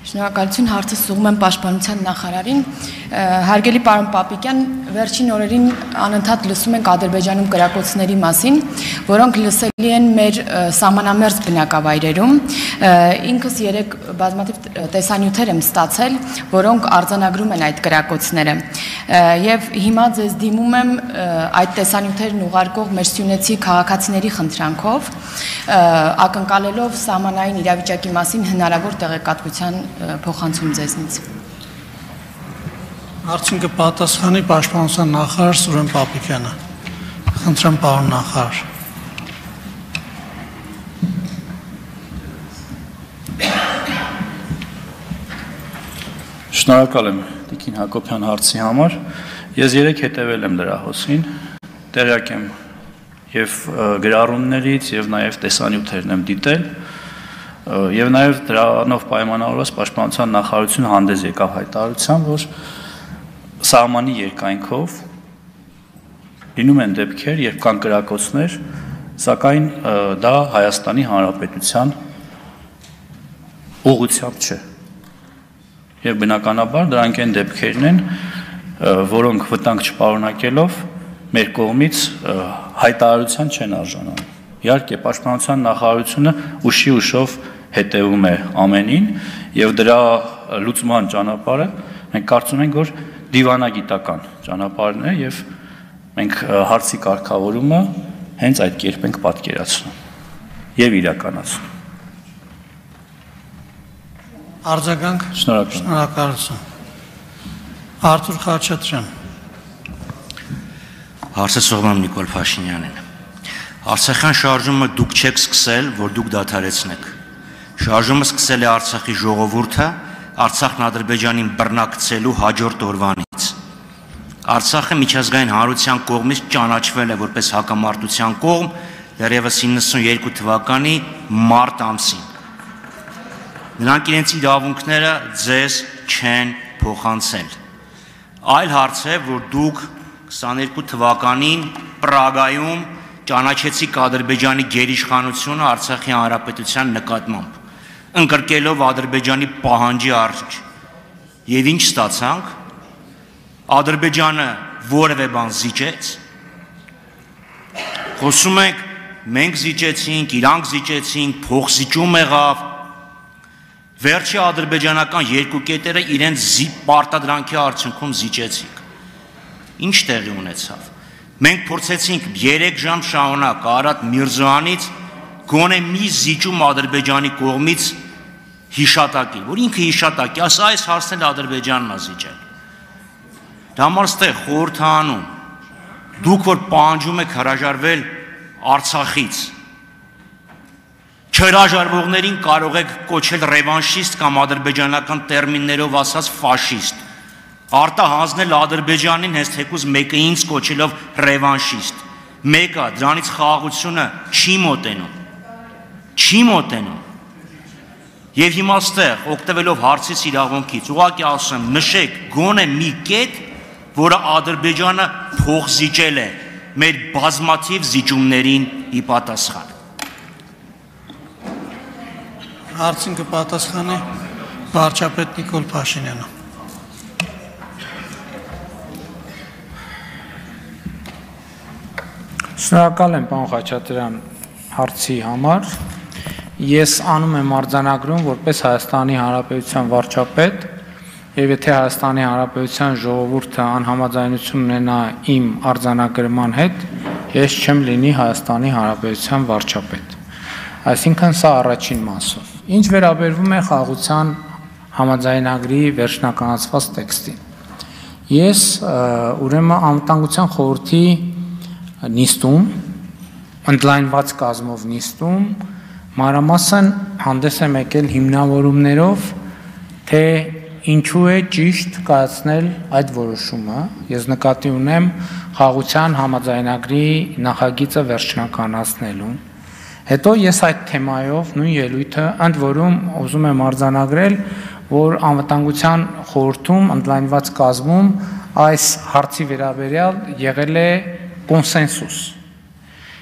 Շնորհակալություն, հարցս ուղղում եմ Պաշտպանության նախարարին։ Հարգելի պարոն Պապիկյան, վերջին օրերին անընդհատ լսում ենք Ադրբեջանում կրակոցների մասին, որոնք լսելի են մեր սահմանամերձ բնակավայրերում։ Ինքս երեք բազմաթիվ տեսանյութեր եմ ստացել, որոնք արձանագրում են այդ կրակոցները։ Եվ հիմա ձեզ դիմում եմ այդ տեսանյութերն ուղարկող մեր սյունեցի քաղաքացիների խնդրանքով, ակնկալելով սահմանային իրավիճակի մասին հնարավոր տեղեկատվության փոխանցում ձեզնից։ Հարցին կպատասխանի Պաշտպանության նախարար Սուրեն Պապիկյանը։ Խնդրեմ պարոն նախարար։ Շնորհակալ եմ Տիկին Հակոբյան հարցի համար։ Ես երեք հետևել եմ լրահոսին, տեղյակ եմ եւ գրառումներից եւ նաեւ տեսանյութերն եմ դիտել։ Եվ նաև դրանով պայմանավորված Պաշտպանության նախարարությունը հանդես եկավ հայտարարությամբ, որ սահմանի երկայնքով լինում են դեպքեր, երբ կան կրակոցներ, սակայն դա Հայաստանի Հանրապետության ուղղությամբ չէ։ Եվ բնականաբար դրանք այն դեպքերն են, որոնք վտանգ չպարունակելով մեր կողմից հայտարարության չեն արժանանում։ Իհարկե, Պաշտպանության նախարարությունը ուշով հետևում է ամենին եւ դրա լուծման ճանապարհը մենք կարծում ենք, որ դիվանագիտական ճանապարհն է եւ մենք հարցի կարգավորումը հենց այդ կերպ ենք պատկերացնում եւ իրականացնում։ Արձագանք։ Շնորհակալություն։ Արթուր Խաչատրյան։ Հարցը ուղղում Նիկոլ Փաշինյանին։ Արցախյան շարժումը դուք չեք սկսել, որ դուք դադարեցնեք։ Շարժումը սկսել է Արցախի ժողովուրդը Արցախն Ադրբեջանին բռնակցելու հաջորդ օրվանից։ Արցախը միջազգային հանրության կողմից ճանաչվել է որպես հակամարտության կողմ դեռևս 92 թվականի մարտ ամսին։ Նրանք իրենց իրավունքները ձեզ չեն փոխանցել։ Այլ հարց է, որ դուք 22 թվականին Պրագայում ճանաչեցիք Ադրբեջանի գերիշխանությունը Արցախի հանրապետության նկատմամբ, ընկրկելով Ադրբեջանի պահանջի արժ։ Եվ ինչ ստացանք։ Ադրբեջանը որևէ բան զիջեց։ Խոսում ենք, մենք զիջեցինք, իրանք զիջեցինք, փոխզիջում եղավ։ Վերջի ադրբեջանական երկու կետերը իրենց պարտադրանքի արդյունքում զիջեցինք։ Ինչ տեղի ունեցավ։ Մենք փորձեցինք 3 ժամ շարունակ Արադ Միրզոյանից գոնե մի զիջում Ադրբեջանի կողմից հիշատակի, որ ինքը հիշատակի, այս հարցն էլ Ադրբեջանն է զիջել։ Դա համար ստեղ խորհրդանում դուք որ պահանջում եք հրաժարվել Արցախից, չհրաժարվողներին կարող եք կոչել ռևանշիստ կամ ադրբեջանական տերմիններով ասած ֆաշիստ, արտահանձնել Ադրբեջանին հենց թեկուզ մեկը ինձ կոչելով ռևանշիստ, մեկը դրանից խաղաղությունը չի մոտենում, եւ հիմա ստեղ օգտվելով հարցից իրավունքից, ուղղակի ասում եմ, նշեք գոնե մի կետ, որը Ադրբեջանը փոխզիջել է մեր բազմաթիվ զիջումներին ի պատասխան։ Հարցին կպատասխանի վարչապետ Նիկոլ Փաշինյանը։ Շնորհակալ եմ պարոն Խաչատրյան հարցի համար։ Ես անում եմ արձանագրում որպես Հայաստանի Հանրապետության վարչապետ, եւ եթե Հայաստանի Հանրապետության ժողովուրդը անհամաձայնություն ունենա իմ արձանագրման հետ, ես չեմ լինի Հայաստանի Հանրապետության վարչապետ։ Այսինքն սա առաջին մասով։ Ինչ վերաբերվում է խաղաղության համաձայնագրի վերջնականացված տեքստին։ Ես ուրեմն անվտանգության խորհրդի նիստում, ընդլայնված կազմով նիստում, մանրամասն հանդես եմ եկել հիմնավորումներով, թե ինչու է ճիշտ կայացնել այդ որոշումը։ Ես նկատի ունեմ խաղաղության համաձայնագրի նախագիծը վերջնականացնելու։ Հետո ես այդ թեմայով նույն ելույթը ընդ որում ուզում եմ արձանագրել, որ անվտանգության խորհրդում ընդլայնված կազմում այս հարցի վերաբերյալ եղել է կոնսենսուս։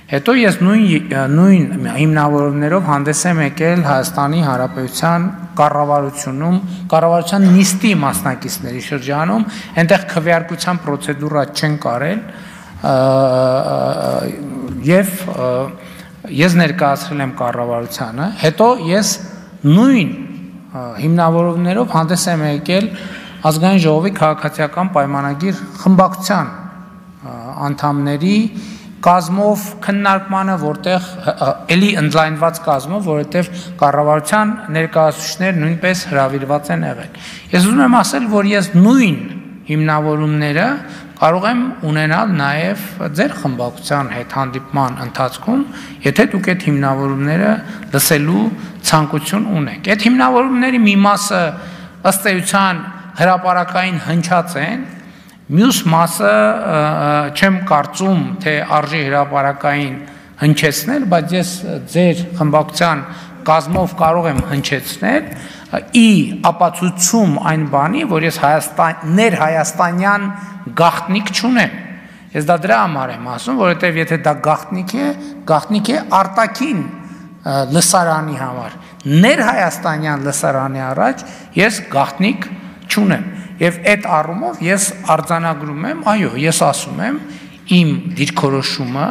Հետո ես նույն հիմնավորումներով հանդես եմ եկել Հայաստանի Հանրապետության կառավարության նիստի մասնակիցների շրջանում, այնտեղ քվեարկության պրոցեդուրա չեն կարել եւ ես ներկայացրել եմ կառավարությանը, հետո ես նույն հիմնավորումներով հանդես եմ եկել Ազգային ժողովի քաղաքացիական պայմանագիր խմբակցության անդամների կազմով քննարկմանը, որտեղ էլի ընդլայնված կազմով, որովհետև կառավարության ներկայացուցիչներ նույնպես հրավիրված են եղել։ Ես ուզում եմ ասել, որ ես նույն հիմնավորումները կարող եմ ունենալ նաև ձեր խմբակցության հետ հանդիպման ընթացքում, եթե դուք այդ հիմնավորումները լսելու ցանկություն ունեք։ Այդ հիմնավորումների մի մասը ըստ էության հրապարակային հնչած են, մյուս մասը չեմ կարծում, թե արժի հրապարակային հնչեցնել, բայց ես ձեր խմբակցության կազմով կարող եմ հնչեցնել ի ապացույցում այն բանի, որ ես ներհայաստանյան գաղտնիք չունեմ։ Ես դա դրա համար եմ ասում, որովհետև եթե դա գաղտնիք է արտաքին լսարանի համար, ներհայաստանյան լսարանի առաջ ես գաղտնիք չունեմ։ Եվ այդ առումով ես արձանագրում եմ, այո, ես ասում եմ իմ դիրքորոշումը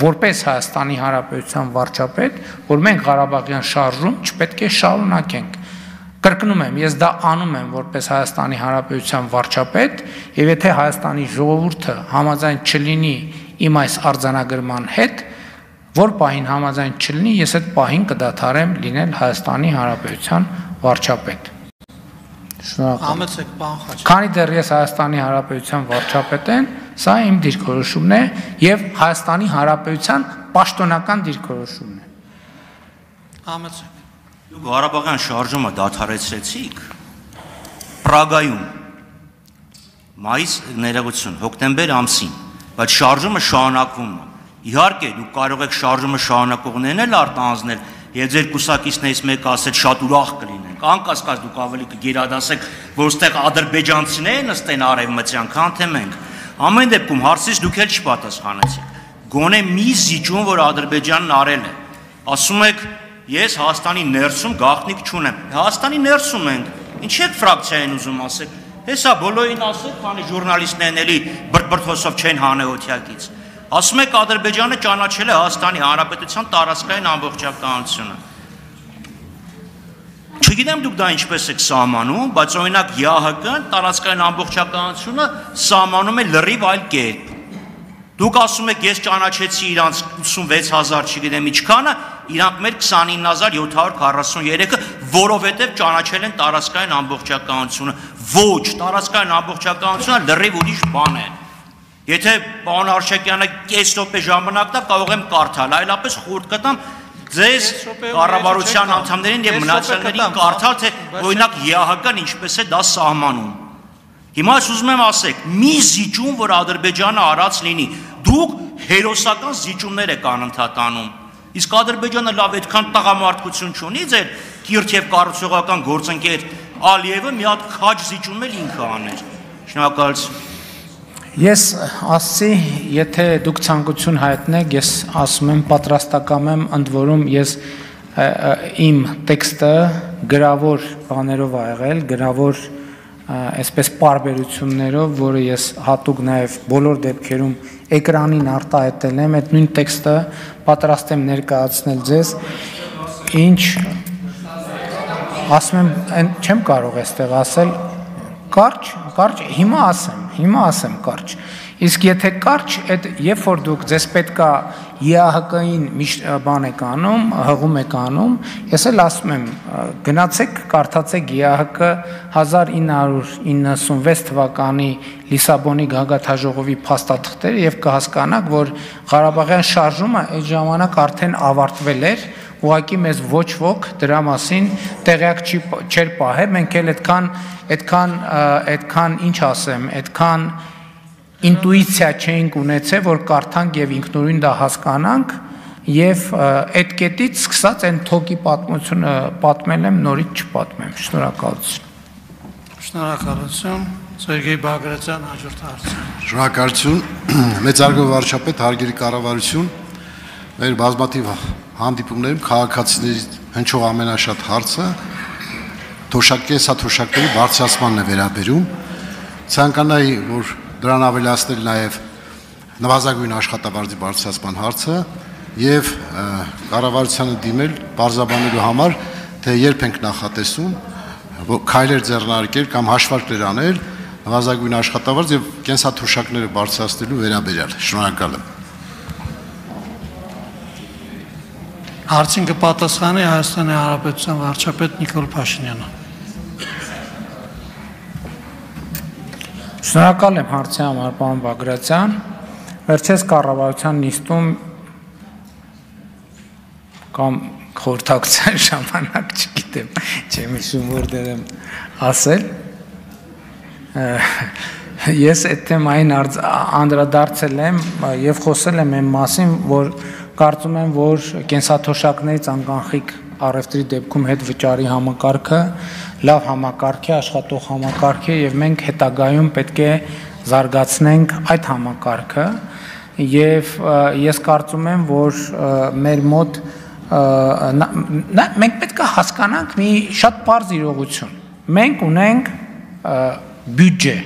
որպես Հայաստանի Հանրապետության վարչապետ, որ մենք Ղարաբաղյան շարժում չպետք է շարունակենք։ Կրկնում եմ, ես դա անում եմ որպես Հայաստանի Հանրապետության վարչապետ, եւ եթե Հայաստանի ժողովուրդը համաձայն չլինի իմ այս արձանագրման հետ, որ պահին համաձայն չլինի, ես այդ պահին կդադարեմ լինել Հայաստանի Հանրապետության վարչապետ։ Համեցեք, պարոն Խաչատրյան։ Քանի դեռ ես Հայաստանի Հանրապետության վարչապետ եմ, սա իմ դիրքորոշումն է եւ Հայաստանի Հանրապետության պաշտոնական դիրքորոշումն է։ Համեցեք։ Դուք Ղարաբաղյան շարժումը դադարեցրեցիք Պրագայում մայիս ներողություն հոկտեմբեր ամսին, բայց շարժումը շարունակվում է։ Իհարկե, դուք կարող եք շարժումը շարունակողներն էլ արտանձնել, եւ ձեր կուսակիցներից մեկը ասել շատ ուրախ կլինենք։ Անկասկած դուք ավելի կգերադասեք, որ այստեղ ադրբեջանցիներն նստեն արևմտյան, քան թե մենք։ Ամեն դեպքում հարցից դուք էլ չպատասխանեցիք։ Գոնե մի զիջում, որ Ադրբեջանն արել է։ Ասում եք, ես Հայաստանի ներսում գաղտնիք չունեմ։ Հայաստանի ներսում ենք։ Ինչ եք ֆրակցիային ուզում ասեք։ Հեսա բոլորին ասեք, քանի ժուրնալիստներն էլի բրբրթոսով չեն հանեօթյակից։ Ասում եք Ադրբեջանը ճանաչել է Հայաստանի Հանրապետության տարածքային ամբողջականությունը։ Չգիտեմ դուք դա ինչպես եք սահմանում, բայց օրինակ ԵԱՀԿ-ն տարածքային ամբողջականությունը սահմանում է լրիվ այլ կերպ։ Դուք ասում եք ես ճանաչեցի իրանց 86000, չգիտեմ ինչքանը, իրանք մեր 29743-ը, որովհետև ճանաչել են տարածքային ամբողջականությունը։ Ոչ, տարածքային ամբողջականությունը լրիվ ուրիշ բան է։ Եթե պարոն Արշակյանը կես րոպե ժամանակ տա, կարող եմ կարդալ, այլապես խորտ կտամ ձեզ կառավարության անդամներին եւ մնացածներին կարդալ, թե օրինակ ԵԱՀԿ-ն ինչպես է դա սահմանում։ Հիմա ուզում եմ ասեք, մի զիջում, որ Ադրբեջանը արած լինի, դուք հերոսական զիջումներ եք անընդհատ անում։ Իսկ Ադրբեջանը լավ այդքան տղամարդկություն չունի, ձեր կիրթ եւ կառուցողական գործընկեր Ալիևը մի հատ քաջ զիջում էլ ինքը աներ։ Շնորհակալություն։ Ես ասացի, եթե դուք ցանկություն հայտնեք, ես ասում եմ պատրաստակամ եմ, ընդ որում ես իմ տեքստը գրավոր բաներով ա եղել, գրավոր այսպես պարբերություններով, որը ես հատուկ նաև բոլոր դեպքերում էկրանին արտահայտել եմ, այդ նույն տեքստը պատրաստ եմ ներկայացնել ձեզ, ինչ ասում եմ, չեմ կարող այստեղ ասել, կարճ, հիմա ասեմ կարճ, իսկ եթե կարճ, երբ որ դուք ձեզ պետքա ԵԱՀԿ-ին բան եք անում, հղում եք անում, ես էլ ասում եմ, գնացեք, կարդացեք ԵԱՀԿ 1996 թվականի Լիսաբոնի գագաթնաժողովի փաստաթղթերը եւ կհասկանաք, որ Ղարաբաղյան շարժումը այդ ժամանակ արդեն ավարտվել էր, ուղղակի մեզ ոչ ոք դրա մասին տեղյակ չէր պահել, մենք էլ այդքան ինչ ասեմ, այդքան ինտուիցիա չէինք ունեցել, որ կարդանք եւ ինքնուրույն դա հասկանանք եւ այդ կետից սկսած այն թոկի պատմությունը պատմել եմ, նորից չպատմեմ։ Շնորհակալություն։ Շնորհակալություն։ Սերգեյ Բագրատյան, հաջորդ հարցը։ Շնորհակալություն։ Մեծարգո վարչապետ, հարգելի կառավարություն, մեր բազմաթիվ հանդիպումներում քաղաքացիների հնչող ամենաշատ հարցը կենսաթոշակների բարձրացմանն է վերաբերում։ Ցանկանայի, որ դրան ավելացնել նաև նվազագույն աշխատավարձի բարձրացման հարցը եւ կառավարությանը դիմել բարձրաբանելու համար, թե երբ ենք նախատեսում քայլեր ձեռնարկել կամ հաշվարկներ անել նվազագույն աշխատավարձ եւ կենսաթոշակները բարձրացնելու վերաբերյալ։ Շնորհակալ եմ։ Հարցին կպատասխանի Հայաստանի Հանրապետության վարչապետ Նիկոլ Փաշինյանը։ Շնորհակալ եմ հարցի համար, պարոն Բագրատյան։ Վերջերս կառավարության նիստում կամ խորհրդակցության ժամանակ, չգիտեմ, չեմ հիշում որտեղ եմ ասել, ես այդ թեմային անդրադարձել եմ եւ խոսել եմ այն մասին, որ կարծում եմ, որ կենսաթոշակների ցանկանխիկ առևտրի դեպքում հետ վճարի համակարգը լավ համակարգ է, աշխատող համակարգ է եւ մենք հետագայում պետք է զարգացնենք այդ համակարգը եւ ես կարծում եմ, որ մեր մոտ մենք պետք է հասկանանք մի շատ բարձ իրողություն։ Մենք ունենք բյուջե։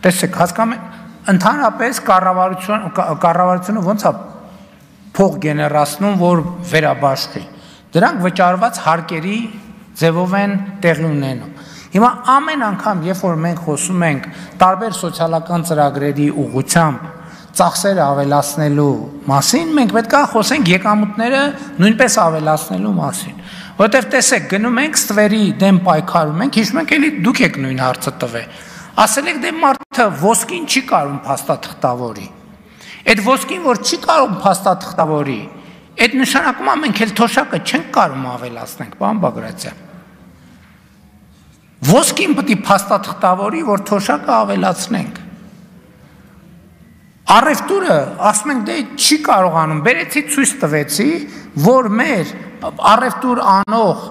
Տեսեք, հասկանում եք, ընդհանրապես կառավարությունը ոնց է փող գեներացնում, որ վերաբաշխի։ Դրանք վճարված հարկերի ձևով են տեղի ունենում։ Հիմա ամեն անգամ, երբ որ մենք խոսում ենք տարբեր սոցիալական ծրագրերի ուղղությամբ ծախսերը ավելացնելու մասին, մենք պետք է խոսենք եկամուտները նույնպես ավելացնելու մասին։ Որովհետև տեսեք, գնում ենք ստվերի դեմ պայքարում ենք, հիշում եք էլի դուք եք նույն հարցը տվել։ Ասել եք դե մարդը ոսկին չի կարող փաստաթղթավորի։ Այդ ոսկին, որ չի կարող փաստաթղթավորի, այդ նշանակում է մենք էլ թոշակը չենք կարող ավելացնենք, պարոն Բագրատյան։ Ոսկին պետք է փաստաթղթավորի, որ թոշակը ավելացնենք։ Առևտուրը, ասում ենք, դե չի կարողանում, բերեցի ցույց տվեցի, որ մեր առևտուր անող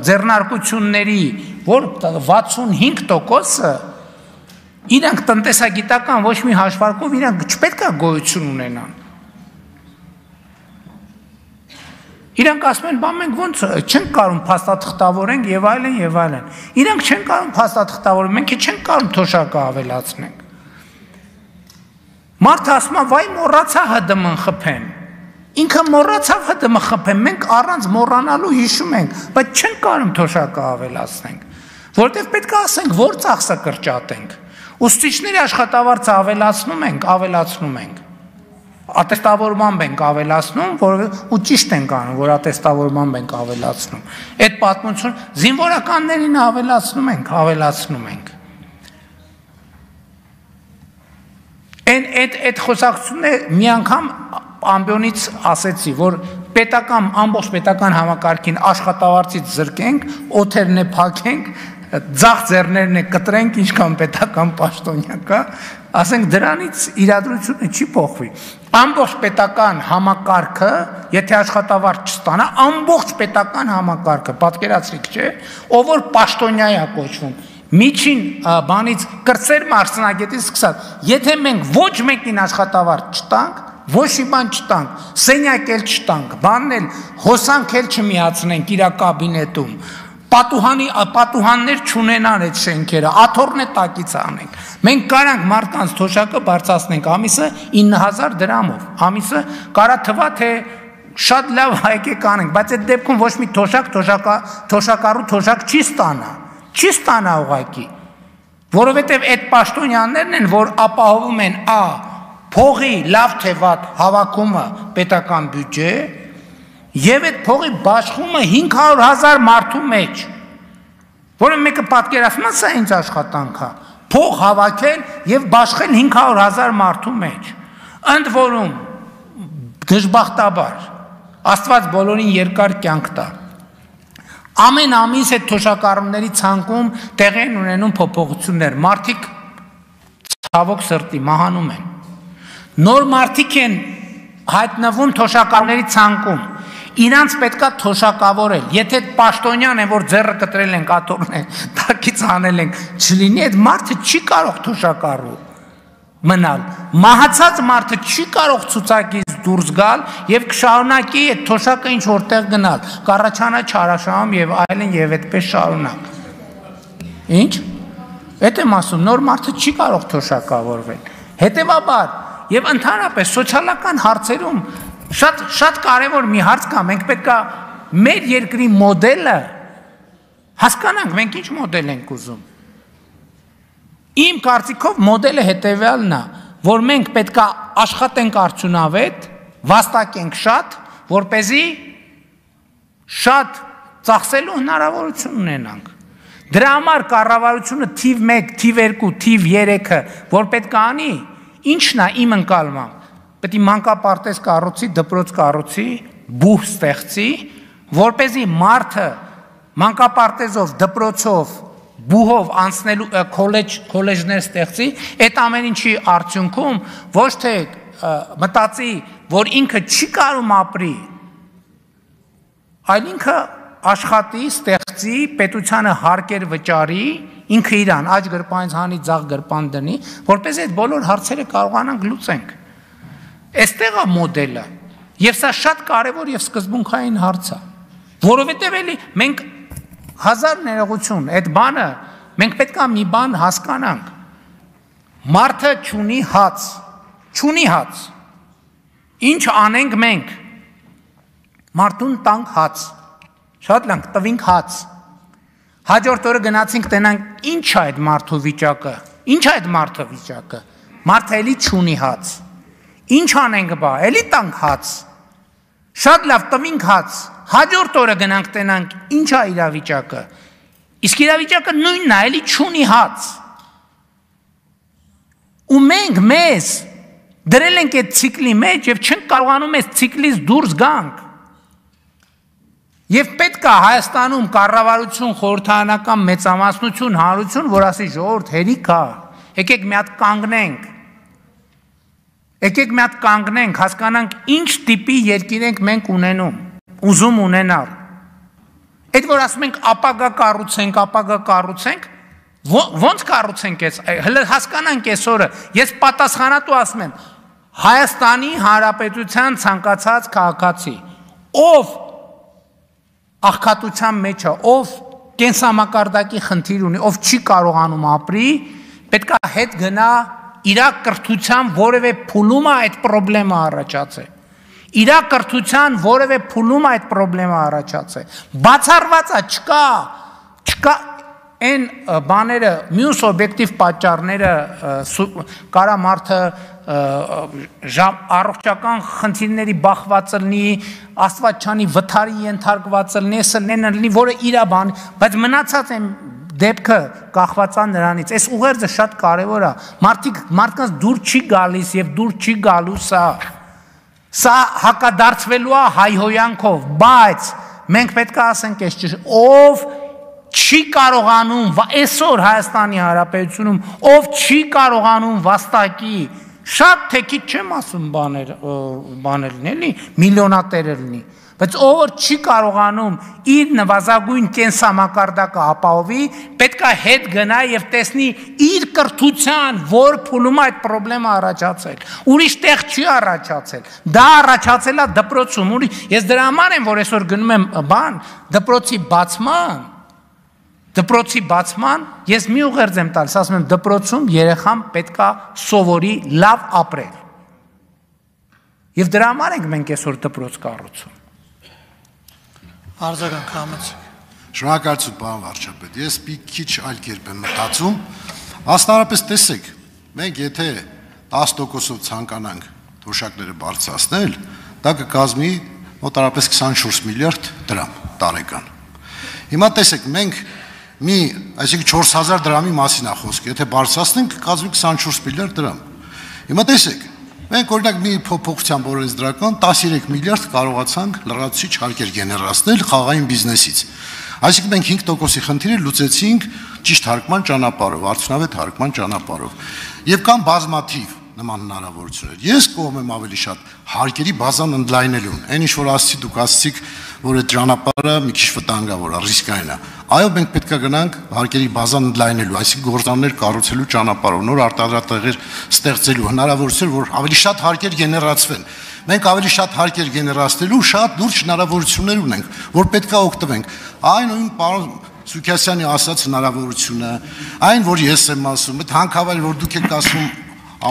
ձեռնարկությունների, որ 65%-ը իրանք տնտեսագիտական ոչ մի հաշվարկով իրանք չպետք է գոյություն ունենան։ Իրանք ասում են, բա մենք ոնց չենք կարող փաստաթղթավորենք եւ այլն եւ այլն։ Իրանք չեն կարող փաստաթղթավորել, մենք չենք կարող թոշակը ավելացնենք։ Մարդը ասում է, վայ մոռացա ՀԴՄ-ն խփեմ։ Ինքը մոռացավ ՀԴՄ խփեմ, մենք առանց մոռանալու հիշում ենք, բայց չենք կարող թոշակը ավելացնենք, որովհետեւ պետք է ասենք, որ ծախսը կրճատենք։ Ուսուցիչների աշխատավարձը ավելացնում ենք։ Ատեստավորմամբ ենք ավելացնում, ու ճիշտ ենք անում, որ ատեստավորմամբ ենք ավելացնում։ Այդ պատմություն զինվորականներին ավելացնում ենք։ Այդ խոսակցությունը մի անգամ ամբիոնից ասեցի, որ ամբողջ պետական համակարգին աշխատավարձից զրկենք, օթերն է փակենք, ձախ ձեռներն է կտրենք, ինչքան պետական պաշտոնյա կա, ասենք դրանից իրադրությունը չի փոխվի։ Ամբողջ պետական համակարգը, եթե աշխատավարձ չստանա, ամբողջ պետական համակարգը, պատկերացրիք, չէ, ով որ պաշտոնյա է կոչվում, միջին բանից կրծեր մարսնագետից սկսած, եթե մենք ոչ մեկին աշխատավարձ չտանք, ոչ մի բան չտանք, սենյակ էլ չտանք, բանն էլ հոսանք էլ չմիացնենք իր կաբինետում, պատուհաններ չունենան այդ շենքերը, աթոռն է տակից անենք։ Մենք կարանք մարդկանց թոշակը բարձրացնենք ամիսը 9000 դրամով, ամիսը կարա թվա թե շատ լավ հայկեք անենք, բայց այդ դեպքում ոչ մի թոշակառու թոշակ չի ստանա ուղղակի, որովհետև այդ պաշտոնյաներն են, որ ապահովում են փողի լավ թե վատ հավաքումը պետական բյուջե եւ այդ փողի բաշխումը 500,000 մարդու մեջ, որը մեկը պատկերացնում է, սա ինչ աշխատանք է, փող հավաքել եւ բաշխել 500,000 մարդու մեջ, ընդ որում դժբախտաբար Աստված բոլորին երկար կյանք տա։ Ամեն ամիս այդ թոշակառուների ցանկում տեղի են ունենում փոփոխություններ, մարդիկ ցավոք սրտի մահանում են։ Նոր մարդիկ են հայտնվում թոշակառուների ցանկում, իրանց պետքա թոշակավորել, եթե պաշտոնյան են, որ ձեռը կտրել են, կաթոռն են, տակից անել են, չլինի, այդ մարդը չի կարող թոշակառու, մնալ։ Մահացած մարդը չի կարող ցուցակից դուրս գալ եւ կշարունակի այդ թոշակը ինչ որտեղ գնալ։ Կառաջանա չարաշահում եւ այլն եւ այդպես շարունակ։ Ինչ։ Այդ եմ ասում, նոր մարդը չի կարող թոշակավորվել։ Հետևաբար եւ ընդհանրապես սոցիալական հարցերում շատ կարեւոր մի հարց կա, մենք պետք է մեր երկրի մոդելը հասկանանք, մենք ինչ մոդել ենք ուզում։ Իմ կարծիքով մոդելը հետևյալն է, որ մենք պետք է աշխատենք արդյունավետ, վաստակենք շատ, որպեսզի շատ ծախսելու հնարավորություն ունենանք։ Դրա համար կառավարությունը թիվ 1, թիվ 2, թիվ 3-ը, որ պետք է անի, ինչն է իմ ընկալմամբ։ Պետք է մանկապարտեզ կառուցի, դպրոց կառուցի, բուհ ստեղծի, որպեսզի մարդը մանկապարտեզով, դպրոցով, բուհով անցնելու քոլեջներ ստեղծի, այդ ամեն ինչի արդյունքում ոչ թե մտածի, որ ինքը չի կարում ապրի, այլ ինքը աշխատի, ստեղծի, պետությանը հարկեր վճարի, ինքը իրան աջ գրպանից հանի, ձախ գրպան դնի, որպես այդ բոլոր հարցերը կարողանանք լուծենք։ Այստեղ է մոդելը, եւ սա շատ կարեւոր եւ սկզբունքային հարց է, որովհետեւ էլի մենք հազար ներողություն, այդ բանը, մենք պետք է մի բան հասկանանք, մարդը չունի հաց, ինչ անենք մենք, մարդուն տանք հաց, շատ լանք տվինք հաց, հաջորդ օրը գնացինք տենանք ինչ է այդ մարդու վիճակը, մարդը էլի չունի հաց, ինչ անենք բա, էլի տանք հաց, շատ լավ տվինք հաց, հաջորդ օրը գնանք տենանք ինչ է իրավիճակը, իսկ իրավիճակը նույնն է, էլի չունի հաց, ու մենք մեզ դրել ենք այդ ցիկլի մեջ եւ չենք կարողանում այս ցիկլից դուրս գանք, եւ պետք է Հայաստանում կառավարություն, խորհրդարանական մեծամասնություն, հանրություն, որ ասի ժողովուրդ հերիք է, եկեք մի հատ կանգնենք, եկեք մի հատ կանգնենք, հասկանանք ինչ տիպի երկիր ենք մենք ունենում, ուզում ունենալ։ Այդ որ ասում ենք ապագա կառուցենք, ոնց կառուցենք այս, հələ հասկանանք այսօրը, ես պատասխանատու ասում եմ, Հայաստանի Հանրապետության ցանկացած քաղաքացի, ով աղքատության մեջ է, ով կենսամակարդակի խնդիր ունի, ով չի կարողանում ապրի, պետք է հետ գնա իր կրթության որևէ փուլում է այդ խնդրեմը առաջացել։ Իր կրթության որևէ փուլում այդ խնդրեմը առաջացել։ Բացառված է, չկա այն բաները, մյուս օբյեկտիվ պատճառները, կարա մարդը առողջական խնդիրների բախված լինի, Աստված չանի վթարի ենթարկված լինի, որը իր բան, բայց մնացած այն դեպքը կախված է նրանից։ Այս ուղերձը շատ կարևոր է։ Մարդկանց դուր չի գալիս եւ դուր չի գալու սա հակադարձվելու է հայհոյանքով, բայց մենք պետք է ասենք այս ճիշտ, ով չի կարողանում այսօր Հայաստանի Հանրապետությունում, ով չի կարողանում վաստակի, շատ թե քիչ չեմ ասում բաներ լինի, միլիոնատեր լինի, բայց ով չի կարողանում իր նվազագույն կենսամակարդակը ապահովի, պետք է հետ գնա եւ տեսնի իր կրթության, որ փուլում այդ խնդրեմը առաջացել։ Ուրիշ տեղ չի առաջացել։ Դա առաջացել է դպրոցում։ Ես դրա համար եմ, որ այսօր գնում եմ դպրոցի բացման, ես մի ուղերձ եմ տալիս, ասում եմ դպրոցում երեխան պետք է սովորի լավ ապրել։ Եվ դրա համար ենք մենք այսօր դպրոց կառուցում։ Արձագանք համեցեք։ Շնորհակալություն, պարոն վարչապետ։ Ես մի քիչ այլ կերպ եմ մտածում։ Աստարապես տեսեք, մենք եթե 10%-ով ցանկանանք թոշակները բարձրացնել, դա կկազմի մոտարապես 24 միլիարդ դրամ տարեկան։ Հիմա տեսեք, մենք այսինքն 4000 դրամի մասին է խոսքը, եթե բարձրացնենք, կկազմի 24 միլիարդ դրամ։ Հիմա տեսեք, մենք օրինակ մի փոփոխությամբ օրենսդրական 13 միլիարդ կարողացանք լրացուցիչ հարկեր գեներացնել խաղային բիզնեսից։ Այսինքն մենք 5%-ի խնդիրը լուծեցինք ճիշտ հարկման ճանապարհով, արդյունավետ հարկման ճանապարհով։ Եվ կան բազմաթիվ նման հնարավորություններ։ Ես կողմ եմ ավելի շատ հարկերի բազան ընդլայնելուն։ Այն ինչ որ ասացի, դուք ասացիք, որ այդ ճանապարհը մի քիչ վտանգավոր է, ռիսկային է։ Այո, մենք պետք է գնանք հարկերի բազան ընդլայնելու, այսինքն գործարաններ կառուցելու ճանապարհով, նոր արտադրատեղեր ստեղծելու հնարավորություն, որ ավելի շատ հարկեր գեներացվեն։ Մենք ավելի շատ հարկեր գեներացնելու շատ լուրջ հնարավորություններ ունենք, որ պետք է օգտվենք։ Այն նույն պարոն Սուքասյանի ասած հնարավորությունը, այն որ ես եմ ասում, այդ հանքավայր, որ դուք եք ասում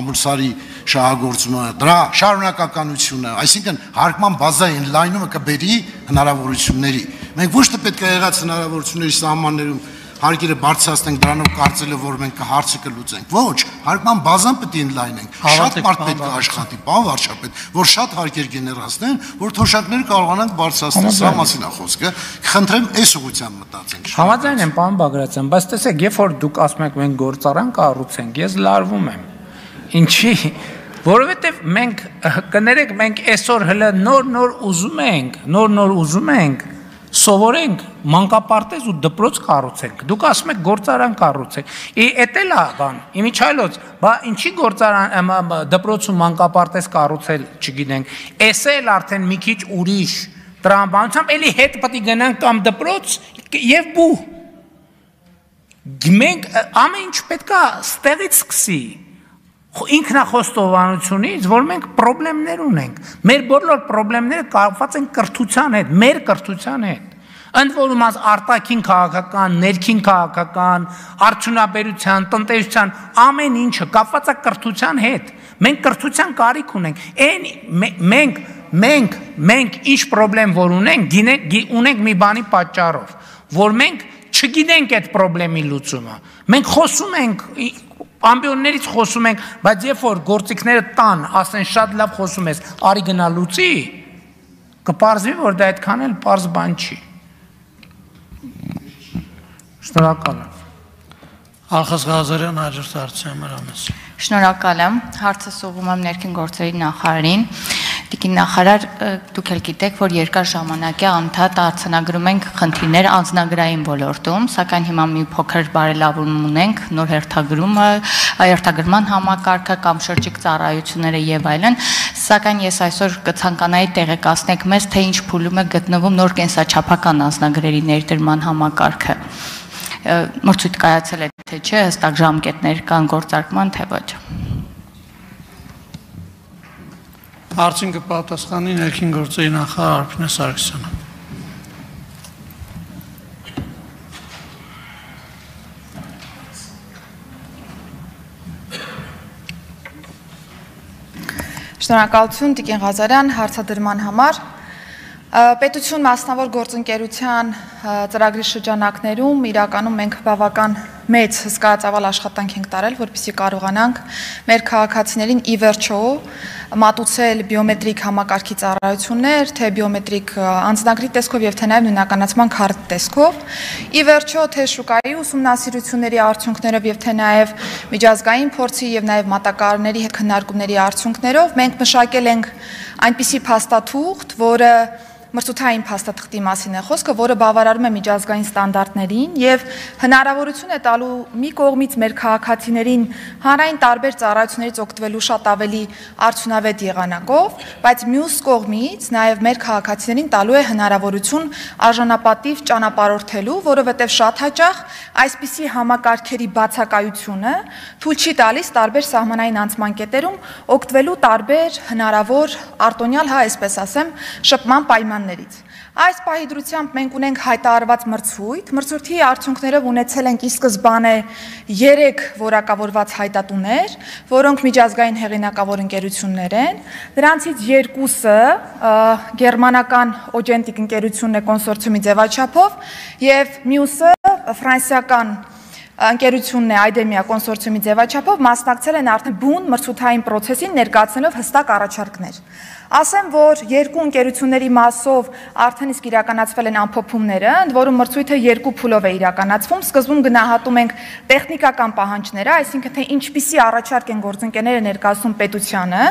ամուսարի շահագործումը, դրա շարունակականությունը, այսինքն հարկման բազային լայնումը կբերի հնարավորությունների։ Մենք ոչ թե պետք է եղած հնարավորությունների սահմաններում հարկերը բարձրացնենք դրանով կարծելով, որ մենք հարցը կլուծենք։ Ոչ, հարկման բազան պետք է ընդլայնենք։ Շատ մարդ պետք է աշխատի, պարոն վարչապետ, որ շատ հարկեր գեներացնեն, որ թոշակները կարողանանք բարձրացնել։ Սա մասին է խոսքը։ Խնդրեմ, այս ուղղությամբ մտածենք։ Համաձայն եմ, պարոն Բագրատյան, բայց տեսեք, երբ որ դուք ասում եք մենք գործարան կառուցենք, ես լարվում եմ։ Ինչի, որովհետև մենք կներեք, մենք այսօր հələ նոր ուզում ենք սովորենք մանկապարտեզ ու դպրոց կառուցենք։ Դուք ասում եք գործարան կառուցենք։ Էդ էլ է բան։ Իմիջայլոց, բա ինչի գործարան դպրոց ու մանկապարտեզ կառուցել, չգիտենք։ Էս էլ արդեն մի քիչ ուրիշ տրամաբանությամբ էլի հետ պետք է գնանք կամ դպրոց եւ բու։ Մենք ամեն ինչ պետք է ստեղից սկսի։ Ինքնախոստովանությունից, որ մենք պրոբլեմներ ունենք։ Մեր բոլոր պրոբլեմները կապված են կրթության հետ, մեր կրթության հետ։ Ընդ որում արտաքին քաղաքական, ներքին քաղաքական, արդյունաբերության, տնտեսության ամեն ինչը կապված է կրթության հետ։ Մենք կրթության կարիք ունենք։ Մենք ինչ պրոբլեմ որ ունենք մի բանի պատճառով, որ մենք չգիտենք այդ պրոբլեմի լուծումը։ Մենք խոսում ենք ամբիոններից խոսում ենք, բայց երբ որ գործիքները տան, ասեն շատ լավ խոսում ես, արի գնա լուծի, կպարզվի, որ դա այդքան էլ պարզ բան չի։ Շնորհակալ եմ։ Ալխաս Ղազարյան, հաջորդ հարցը Մարամես։ Շնորհակալ եմ, հարցը սողում եմ ներքին գործերի նախարարին։ Տիկին նախարար, դուք էլ գիտեք, որ երկար ժամանակ է անդադ արձանագրում ենք խնդիրներ անձնագրային ոլորտում, սակայն հիմա մի փոքր բարելավում ունենք, նոր հերթագրման համակարգը կամ շրջիկ ծառայությունները եւ այլն, սակայն ես այսօր կցանկանայի տեղեկացնեք մեզ, թե ինչ փուլում է գտնվում նոր կենսաչափական անձնագրերի ներդրման համակարգը։ Մրցույթ կայացել է թե չէ, հստակ ժամկետներ կան գործարկման, թե ոչ։ Հարցին կպատասխանի ներքին գործերի նախարար Արփինե Սարգսյանը։ Շնորհակալություն Տիկին Ղազարյան հարցադրման համար։ Պետություն մասնավոր գործընկերության ծրագրի շրջանակներում իրականում մենք բավական մեծ հսկայածավալ աշխատանք ենք տարել, որպեսզի կարողանանք մեր քաղաքացիներին ի վերջո մատուցել բիոմետրիկ համակարգի ծառայություններ, թե բիոմետրիկ անձնագրի տեսքով եւ թե նաեւ նույնականացման քարտ տեսքով։ Ի վերջո թե շուկայի ուսումնասիրությունների արդյունքներով եւ թե նաեւ միջազգային փորձի եւ նաեւ մատակարարների հետ քննարկումների արդյունքներով մենք մշակել ենք այնպիսի փաստաթուղթ, որը մրցութային փաստաթղթի մասին է խոսքը, որը բավարարում է միջազգային ստանդարտներին եւ հնարավորություն է տալու մի կողմից մեր քաղաքացիներին հանրային տարբեր ծառայություններից օգտվելու շատ ավելի արդյունավետ եղանակով, բայց մյուս կողմից նաեւ մեր քաղաքացիներին տալու է հնարավորություն արժանապատիվ ճանապարհորդելու, որովհետեւ շատ հաճախ այսպիսի համակարգերի բացակայությունը թույլ չի տալիս տարբեր սահմանային անցման կետերում օգտվելու տարբեր հնարավոր արտոնյալ, այսպես ասեմ, շփման պայմաններից։ Այս պահի դրությամբ մենք ունենք հայտարարված մրցույթի արդյունքներով ունեցել ենք ի սկզբանե 3 որակավորված հայտատուներ, որոնք միջազգային հեղինակավոր ընկերություններ են, դրանցից 2-ը գերմանական Օջենտիկ ընկերությունն է կոնսորցիումի ձևաչափով եւ մյուսը ֆրանսիական ընկերությունն է Այդեմիա կոնսորցիումի ձևաչափով մասնակցել են արդեն բուն մրցութային process-ին ներկայացնելով հստակ առաջարկներ։ Ասեմ, որ 2 ընկերությունների մասով արդեն իսկ իրականացվել են ամփոփումները, ընդ որում մրցույթը 2 փուլով է իրականացվում։ Սկզբում գնահատում ենք տեխնիկական պահանջները, այսինքն թե ինչպիսի առաջարկ են գործընկերները ներկայացնում պետությանը,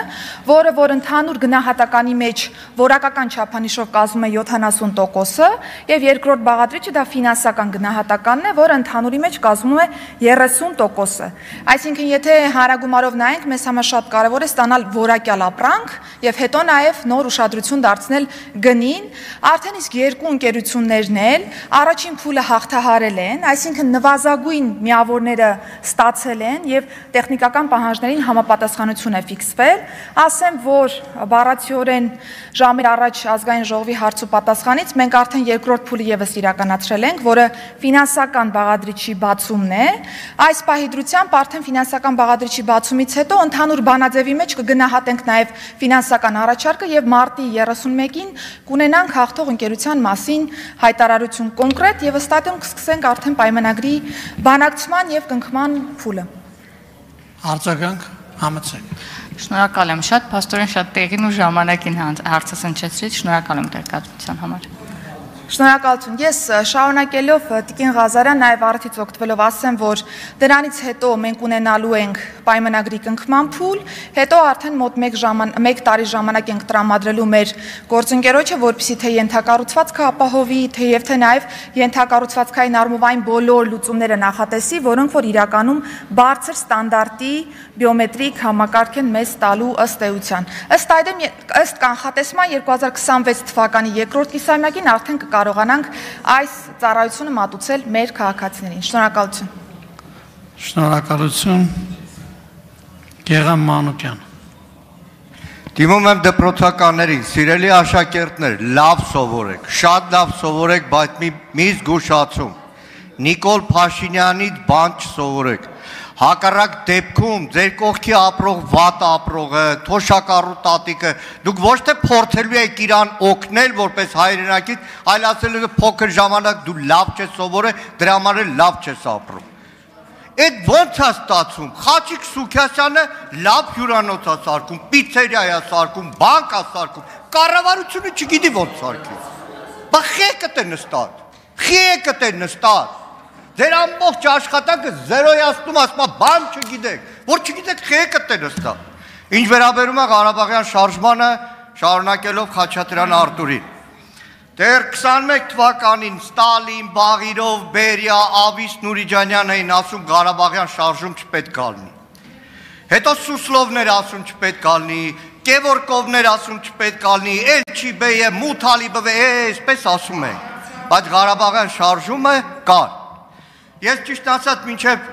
որը որ ընդհանուր գնահատականի մեջ որակական չափանիշով կազմում է 70%-ը, եւ երկրորդ բաղադրիչը դա ֆինանսական գնահատականն է, որը ընդհանուրի մեջ կազմում է 30%-ը։ Այսինքն եթե հանրագումարով նայենք, մեզ համար շատ կարևոր է ստանալ որակյալ ապրանք եւ հետո նաև նոր ուշադրություն դարձնել գնին, արդեն իսկ երկու ընկերություններն էլ առաջին փուլը հաղթահարել են, այսինքն նվազագույն միավորները ստացել են եւ տեխնիկական պահանջներին համապատասխանություն է ֆիքսվել, ասեմ, որ բառացիորեն ժամեր առաջ ազգային ժողովի հարց ու պատասխանից մենք արդեն երկրորդ փուլը եւս իրականացրել ենք, որը ֆինանսական բաղադրիչի բացումն է, այս պահի դրությամբ արդեն ֆինանսական բաղադրիչի բացումից հետո ընդհանուր բանաձևի մեջ կգնահատենք նաև ֆինանսական առաջարկը եւ մարտի 31-ին կունենանք հաղթող ընկերության մասին հայտարարություն կոնկրետ եւ ըստատում կսկսենք արդեն պայմանագրի բանակցման եւ կնքման փուլը։ Արձագանք համեցեք։ Շնորհակալ եմ շատ, փաստորեն շատ տեղին ու ժամանակին հարցը հնչեցրից, շնորհակալ եմ տեղեկատվության համար։ Շնորհակալություն։ Ես շարունակելով Տիկին Ղազարյան նաև առիթից օգտվելով ասեմ, որ դրանից հետո մենք ունենալու ենք պայմանագրի կնքման փուլ, հետո արդեն մոտ 1 տարի ժամանակ ենք տրամադրելու մեր գործընկերոջը, որպեսզի թե ենթակառուցվածքը ապահովի, թեև թե նաև ենթակառուցվածքային առումով այն բոլոր լուծումները նախատեսի, որոնք որ իրականում բարձր ստանդարտի բիոմետրիկ համակարգ են մեզ տալու ըստ էության։ Ըստ այդմ ըստ կանխատեսման 2026 թվականի երկրորդ կիսամյակին արդեն կարողանանք այս ծառայությունը մատուցել մեր քաղաքացիներին։ Շնորհակալություն։ Շնորհակալություն։ Գեգամ Մանուկյան։ Դիմում եմ դպրոցականներին, սիրելի աշակերտներ, լավ սովորեք, շատ լավ սովորեք, բայց մի զգուշացում։ Նիկոլ Փաշինյանից բան չսովորեք։ Հակառակ դեպքում ձեր կողքի ապրող վատ ապրողը, թոշակառու տատիկը, դուք ոչ թե փորձելու եք իրան օգնել որպես հայրենակից, այլ ասելու եք փոքր ժամանակ դու լավ չես սովորել, դրա համար էլ լավ չես ապրում։ Այդ ո՞նց է ստացվում։ Խաչիկ Սուքյասյանը լավ հյուրանոց է սարքում, պիցերիա է սարքում, բանկ է սարքում, կառավարությունը չգիտի ոնց սարքի։ Բա խեկդ է նստած։ Խեկդ է նստած։ Ձեր ամբողջ աշխատանքը զերոյացնում, ասում է բան չգիտեք, որ չգիտեք խեկդ է նստած։ Ինչ վերաբերում է Ղարաբաղյան շարժմանը, շարունակելով Խաչատրյան Արտուրին։ Դեռ 21 թվականին Ստալին, Բաղիրով, Բերիա, Ավիս Նուրիջանյան էին ասում Ղարաբաղյան շարժում չպետք ալնի։ Հետո Սուսլովներ ասում չպետք ալնի, Կևորկովներ ասում չպետք ալնի, Էլչիբեյը, Մութալիբովը, այսպես ասում են։ Բայց Ղարաբաղյան շարժումը կար։ Ես ճիշտ ասած մինչև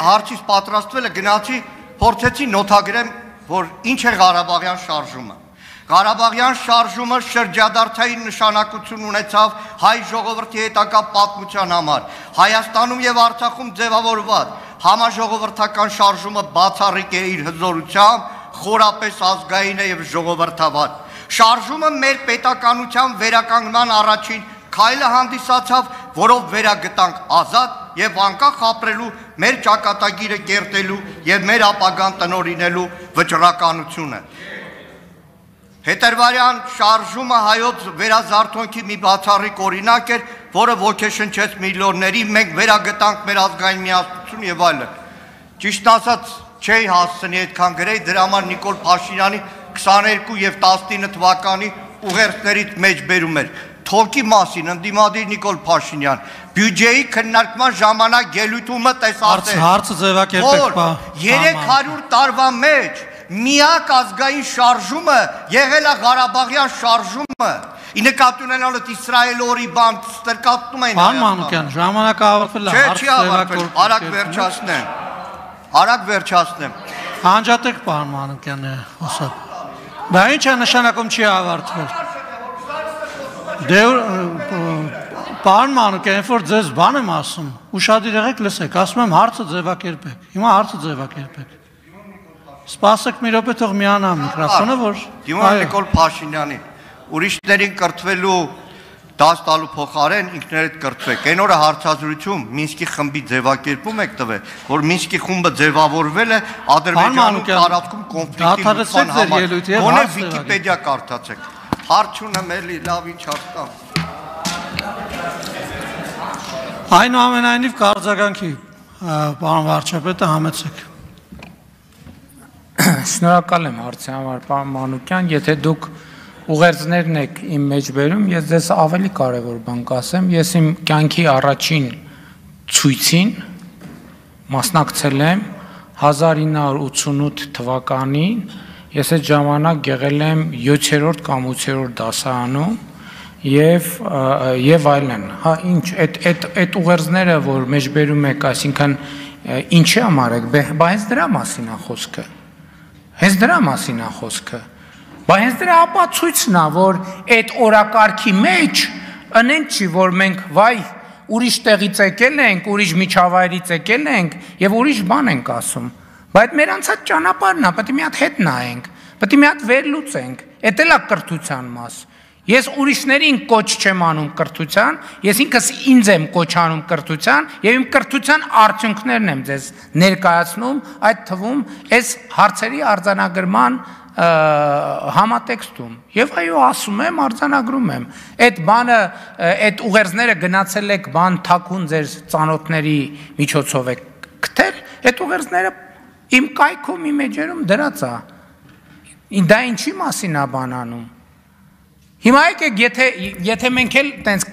հարցից պատրաստվելը գնացի փորձեցի նոթագրեմ, որ ինչ է Ղարաբաղյան շարժումը։ Ղարաբաղյան շարժումը շրջադարձային նշանակություն ունեցավ հայ ժողովրդի հետագա պատմության համար։ Հայաստանում եւ Արցախում ձևավորված համաժողովրդական շարժումը բացառիկ է իր հզորությամբ, խորապես ազգային է եւ ժողովրդավար։ Շարժումը մեր պետականության վերականգնման առաջին քայլը հանդիսացավ, որով վերագտանք ազատ եւ անկախ ապրելու մեր ճակատագիրը կերտելու եւ մեր ապագան տնօրինելու վճռականությունը։ Հետերվարյան շարժումը հայոց վերազարթոնքի մի բացառիկ օրինակ էր, որը ոգեշնչեց միլիոնների, մենք վերագտանք մեր ազգային միասնություն եւ այլն։ Ճիշտ ասած, չէի հասցնի այդքան գրեի, դրա համար Նիկոլ Փաշինյանի 22 եւ 19 թվականի ուղերձներից մեջ բերում էր։ Թոքի մասին ընդդիմադիր Նիկոլ Փաշինյան, բյուջեի քննարկման ժամանակ ելույթումը տեսած է։ Հարցը ձևակերպեք, 300 տարվա մեջ միակ ազգային շարժումը եղել է Ղարաբաղյան շարժումը։ Ի նկատի ունենալը Իսրայելորի բան ստրկացնում են։ Պարոն Մանուկյան, ժամանակը ավարտվել է, հարցը ձևակերպեք։ Արագ վերջացնեմ։ Արագ վերջացնեմ։ Անջատեք պարոն Մանուկյանը, խոսակ։ Դա ինչ է նշանակում չի ավարտվել։ Պարոն Մանուկյան, երբ որ ձեզ բան եմ ասում, ուշադիր եղեք լսեք, ասում եմ հարցը ձևակերպեք։ Հիմա հարցը ձևակերպեք։ Սպասեք մի րոպե, թող միանա միկրոֆոնը, որ դիմում Նիկոլ Փաշինյանին, ուրիշներին կրթվելու դաս տալու փոխարեն ինքներդ կրթվեք։ Այն օրը հարցազրույցում Մինսկի խմբի ձևակերպում եք տվել, որ Մինսկի խումբը ձևավորվել է Ադրբեջանում տարածքում կոնֆլիկտի համար։ Գոնե Վիկիպեդիա կարդացեք։ Հարց ունեմ էլի, լավ ինչ հարցամ։ Այնուամենայնիվ կարձագանքի պարոն վարչապետը համեցեք։ Շնորհակալ եմ հարցի համար, պարոն Մանուկյան, եթե դուք ուղերձներն եք իմ մեջ բերում, ես ձեզ ավելի կարևոր բան կասեմ, ես իմ կյանքի առաջին ցույցին մասնակցել եմ 1988 թվականին Ես այդ ժամանակ եղել եմ 7-րդ կամ 8-րդ դասարանում եւ այլն։ Հա ինչ այդ ուղերձները, որ մեջբերում եք, այսինքն ինչի համար եք, բա հենց դրա մասին է խոսքը։ Հենց դրա մասին է խոսքը։ Բա հենց դրա ապացույցն է, որ այդ օրակարգի մեջ ընեն չի, որ մենք վայ ուրիշ տեղից եկել ենք, ուրիշ միջավայրից եկել ենք եւ ուրիշ բան ենք ասում։ Բայց մեր անցած ճանապարհն է, պետք է մի հատ հետ նայենք, պետք է մի հատ վերլուծենք։ Էդ էլ է կրթության մաս։ Ես ուրիշներին կոչ չեմ անում կրթության, ես ինքս ինձ եմ կոչ անում կրթության եւ իմ կրթության արդյունքներն եմ ձեզ ներկայացնում, այդ թվում այս հարցերի արձանագրման համատեքստում։ Եվ այո, ասում եմ, արձանագրում եմ։ Այդ բանը, այդ ուղերձները գնացել եք բան թաքուն ձեր ծանոթների միջոցով եք գտել, այդ ուղերձները իմ կայքում, իմ էջերում դրած է։ Դա ինչի մասին է բան անում։ Հիմա եկեք, եթե մենք էլ տենց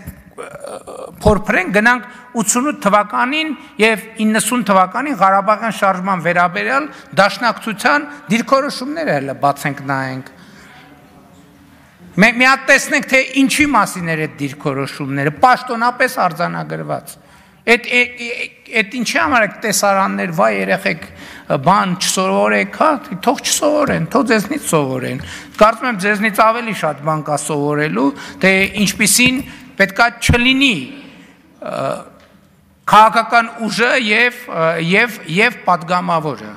փորփրենք, գնանք 88 թվականին եւ 90 թվականին Ղարաբաղյան շարժման վերաբերյալ դաշնակցության դիրքորոշումները հələ բացենք նայենք։ Մենք մի հատ տեսնենք, թե ինչի մասին էր այդ դիրքորոշումները, պաշտոնապես արձանագրված։ Այդ ինչի համար եք տեսարաններ, վայ երեխեք բան չսովորեք, հա, թող չսովորեն, թող ձեզնից սովորեն։ Կարծում եմ ձեզնից ավելի շատ բան կա սովորելու, թե ինչպիսին պետքա չլինի քաղաքական ուժը եւ падգամավորը։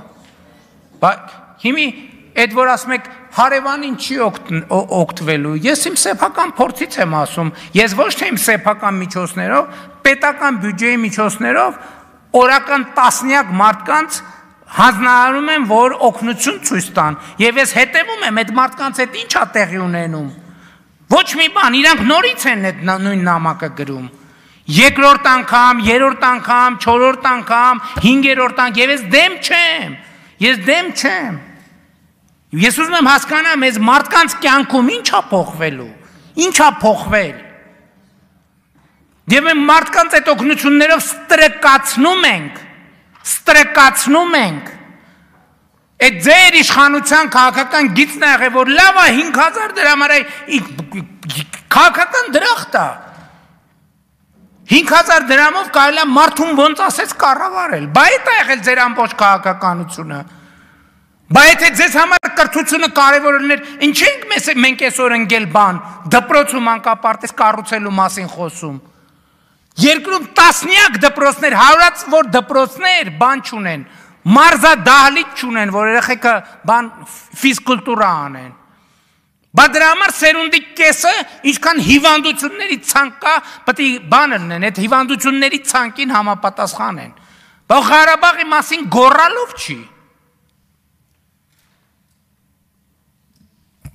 Բայց հիմի այդ որ ասում եք հարևանին չի օգտվելու, ես իմ սեփական փորձից եմ ասում, ես ոչ թե իմ սեփական միջոցներով, պետական բյուջեի միջոցներով օրական տասնյակ մարդկանց հանձնարարում եմ, որ օգնություն ցույց տան, եւ ես հետեւում եմ այդ մարդկանց հետ ինչ է տեղի ունենում։ Ոչ մի բան, իրանք նորից են այդ նույն նամակը գրում։ Երկրորդ անգամ, երրորդ անգամ, չորրորդ անգամ, հինգերորդ անգամ, եւ ես դեմ չեմ։ Ես դեմ չեմ։ Ես ուզում եմ հասկանամ, այս մարդկանց կյանքում ինչ է փոխվելու։ Ինչ է փոխվել։ Եվ մենք մարդկանց այդ օգնություններով ստրկացնում ենք։ Այդ ձեր իշխանության քաղաքական գիծն է եղել, որ լավ է 5000 դրամ արի քաղաքական դրախտ է։ 5000 դրամով կարելի է մարդուն ոնց ասես կառավարել։ Բա այդ է եղել ձեր ամբողջ քաղաքականությունը։ Բայց եթե ձեզ համար կրթությունը կարևոր էր, ինչ ենք մենք այսօր ընկել բան, դպրոց ու մանկապարտեզ կառուցելու մասին խոսում։ Երկրում տասնյակ դպրոցներ, հարյուրավոր դպրոցներ բան չունեն, մարզադահլիճ չունեն, որ երեխեքը բան ֆիզկուլտուրա անեն։ Բայց դրա համար սերունդի կեսը ինչքան հիվանդությունների ցանկ կա, պետք է բան լինեն, այդ հիվանդությունների ցանկին համապատասխան են։ Բայց Ղարաբաղի մասին գոռալով չի։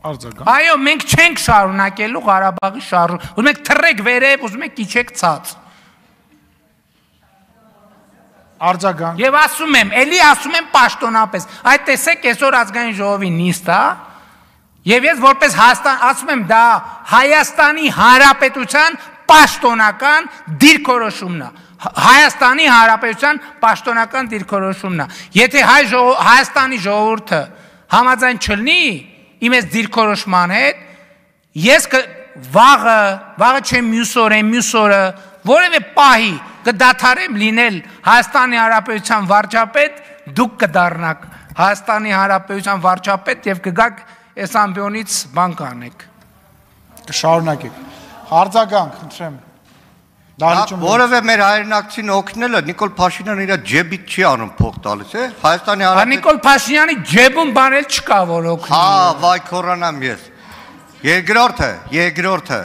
Այո, մենք չենք շարունակելու Ղարաբաղի շարժումը, ուզում եք թռեք վերև, ուզում եք իջեք ցած։ Արձագանք։ Եվ ասում եմ, էլի ասում եմ պաշտոնապես, այդ տեսեք այսօր ազգային ժողովի նիստ է, եւ ես որպես Հայաստան ասում եմ, դա Հայաստանի Հանրապետության պաշտոնական դիրքորոշումն է։ Հայաստանի Հանրապետության պաշտոնական դիրքորոշումն է։ Եթե Հայաստանի ժողովուրդը համաձայն չլինի իմ այս դիրքորոշման հետ, ես վաղը չեմ մյուս օրը որևէ պահի կդադարեմ լինել Հայաստանի Հանրապետության վարչապետ, դուք կդառնաք Հայաստանի Հանրապետության վարչապետ եւ կգաք այս ամբիոնից բան կանեք։ Կշարունակեք։ Արձագանք, խնդրեմ։ Որևէ մեր հայրենակցին օգնելը Նիկոլ Փաշինյանը իր ջեբից չի անում փող տալիս, է։ Հայաստանի Հանրապետության Նիկոլ Փաշինյանի ջեբում բանել չկա, որ օգնի։ Հա, վայ քորանամ ես։ Երկրորդը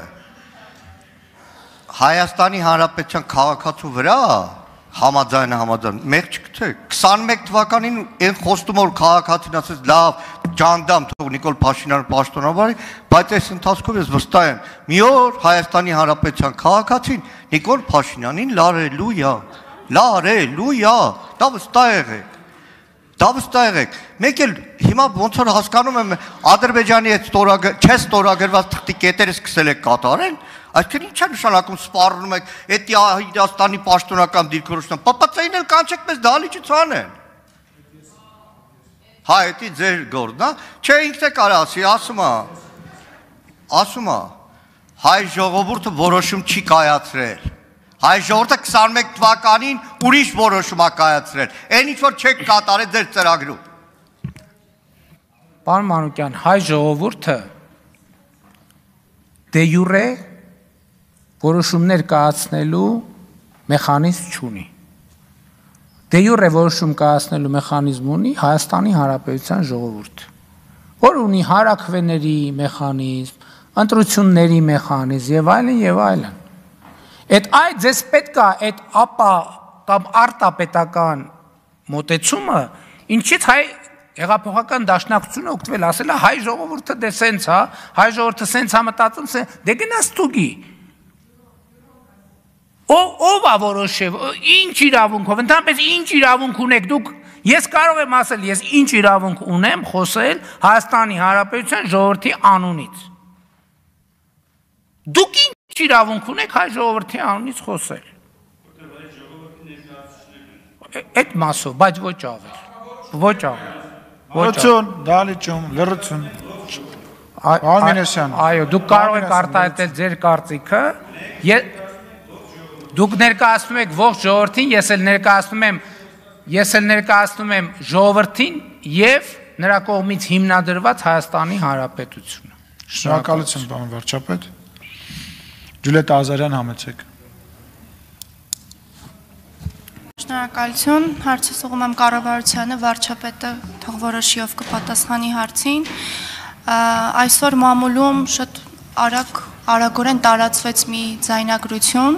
Հայաստանի Հանրապետության քաղաքացու վրա համաձայն մեկ չգցեք 21 թվականին այն խոստումը որ քաղաքացին ասեց լավ ջանդամ թող Նիկոլ Փաշինյանը պաշտոնավարի, բայց այս ընթացքում ես վստահ եմ մի օր Հայաստանի Հանրապետության քաղաքացին Նիկոլ Փաշինյանին լարելու է, դա վստահ եղեք։ Մեկ էլ հիմա ոնց որ հասկանում եմ Ադրբեջանի հետ ստորագրված թղթի կետերը սկսել եք կատարել, այսինքն ի՞նչ է նշանակում սպառնում եք էդի Հայաստանի պաշտոնական դիրքորոշումը, ՊՊՑ-ին էլ կանչեք մեզ դահլիճից անեն։ հայետի ձեր գործն է, չէ ինքն է կարա ասի, ասում է, հայ ժողովուրդը որոշում չի կայացրել, հայ ժողովուրդը 21 թվականին ուրիշ որոշում է կայացրել, այն ինչ որ չեք կատարել ձեր ծրագրում։ Պարոն Մանուկյան, հայ ժողովուրդը դե յուրե որոշումներ կայացնելու մեխանիզմ չունի։ Դե յուրե որոշում կայացնելու մեխանիզմ ունի Հայաստանի Հանրապետության ժողովուրդը, որ ունի հարաքվեների մեխանիզմ, ընտրությունների մեխանիզմ եւ այլն եւ այլն։ Այդ ձեզ պետք է այդ ապա կամ արտապետական մոտեցումը, ինչից հայ հեղափոխական դաշնակցությունը օգտվել, ասել է հայ ժողովուրդը դե սենց է, հայ ժողովուրդը սենց է մտածում, դե գնաց տուգի։ Ով է որոշել, ինչ իրավունքով, ընդհանրապես ինչ իրավունք ունեք դուք, ես կարող եմ ասել, ես ինչ իրավունք ունեմ խոսել Հայաստանի Հանրապետության ժողովրդի անունից։ Դուք ինչ իրավունք ունեք հայ ժողովրդի անունից խոսել։ Այդ մասով, բայց ոչ ավել, ոչ ավել։ Լրություն, դալիճում, լրություն։ Այո, դուք կարող եք արտահայտել ձեր կարծիքը, դուք ներկայացնում եք ողջ ժողովրդին, ես էլ ներկայացնում եմ ժողովրդին եւ նրա կողմից հիմնադրված Հայաստանի Հանրապետությունը։ Շնորհակալություն, պարոն վարչապետ։ Ջուլիետ Ազարյան, համեցեք։ Շնորհակալություն, հարցը ուղղում եմ կառավարությանը, վարչապետը թող որոշի ով կպատասխանի հարցին։ Այսօր մամուլում շատ արագորեն տարածվեց մի ձայնագրություն,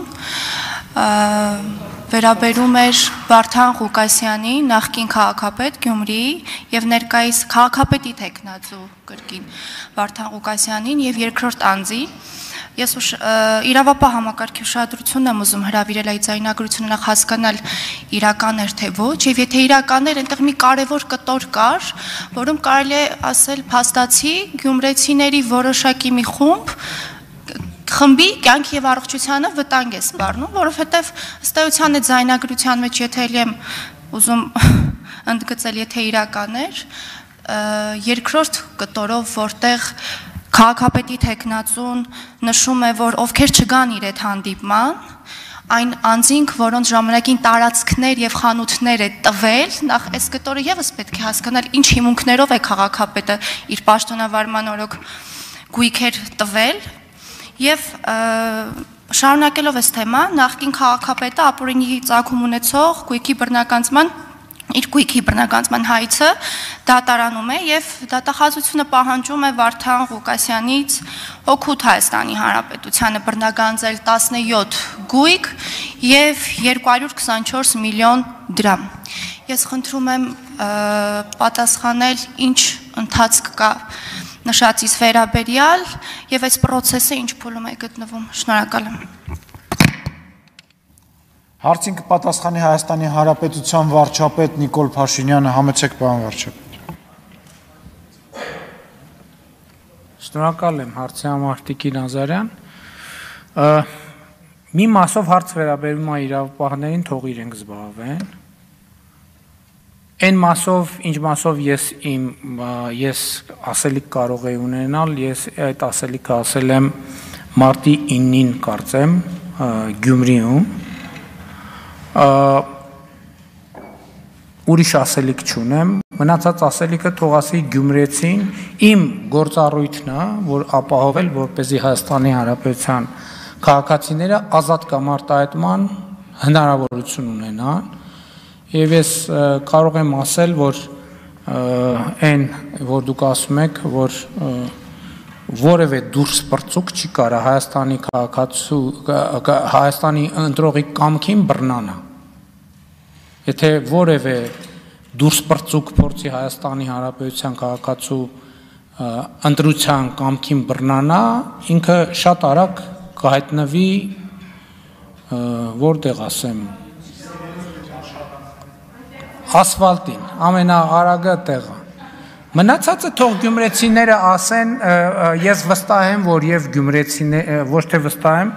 վերաբերում էր Վարդան Ղուկասյանի, նախկին քաղաքապետ Գյումրիի եւ ներկայիս քաղաքապետի տեխնացու կրկին Վարդան Ղուկասյանին եւ երկրորդ անձի։ Ես իրավապահ համակարգի ուշադրությունն եմ ուզում հրավիրել այդ ձայնագրությունը, նախ հասկանալ իրական էր թե ոչ, եւ եթե իրական էր, այնտեղ մի կարևոր կտոր կար, որում կարելի է ասել փաստացի գյումրեցիների որոշակի մի խմբի կյանքի եւ առողջությանը վտանգ է սպառնում, որովհետեւ ըստ էության այդ ձայնագրության մեջ եթե ելի եմ ուզում ընդգծել, եթե իրական էր, երկրորդ կտորով, որտեղ քաղաքապետի տեխնացուն նշում է, որ ովքեր չգան իր այդ հանդիպման, այն անձինք, որոնց ժամանակին տարածքներ եւ խանութներ է տվել, նախ այս կտորը եւս պետք է հասկանալ ինչ հիմունքներով է քաղաքապետը իր պաշտոնավարման օրոք գույքեր տվել եւ շարունակելով այս թեման, նախկին քաղաքապետը ապօրինի ծագում ունեցող գույքի բռնականացման իր գույքի բռնականացման հայցը դատարանում է եւ դատախազությունը պահանջում է Վարդան Ղուկասյանից օգուտ Հայաստանի Հանրապետությանը բռնականացել 17 գույք եւ 224 միլիոն դրամ։ Ես խնդրում եմ պատասխանել ինչ ընթացք կա նշածից վերաբերյալ եւ այս process-ը ինչ փուլում է գտնվում։ Շնորհակալ եմ։ Հարցին կպատասխանի Հայաստանի Հանրապետության վարչապետ Նիկոլ Փաշինյանը, համեցեք պարոն վարչապետ։ Շնորհակալ եմ հարցի համար Տիկին Ազարյան։ Մի մասով հարց վերաբերում է իրավապահներին, թող իրենք զբաղվեն։ Այն մասով, ինչ մասով ես ասելիք կարող եմ ունենալ, ես այդ ասելիքը ասել եմ մարտի 9-ին կարծեմ Գյումրիում, ուրիշ ասելիք չունեմ, մնացած ասելիքը թող ասի գյումրեցին, իմ գործառույթն է, որ ապահովել, որպեսզի Հայաստանի Հանրապետության քաղաքացիները ազատ կամ արտահայտման հնարավորություն ունենան, եւ ես կարող եմ ասել, որ այն, որ դուք ասում եք, որ որևէ դուրս պրծուկ չի կարա Հայաստանի քաղաքացու, Հայաստանի ընտրողի կամքին բռնանա։ Եթե որևէ դուրս պրծուկ փորձի Հայաստանի Հանրապետության քաղաքացու ընտրության կամքին բռնանա, ինքը շատ արագ կհայտնվի, որտեղ ասեմ, ասֆալտին, ամենաարագը տեղը։ Մնացածը թող գյումրեցիները ասեն, ես վստահ եմ, որ եւ գյումրեցիները, ոչ թե վստահ եմ,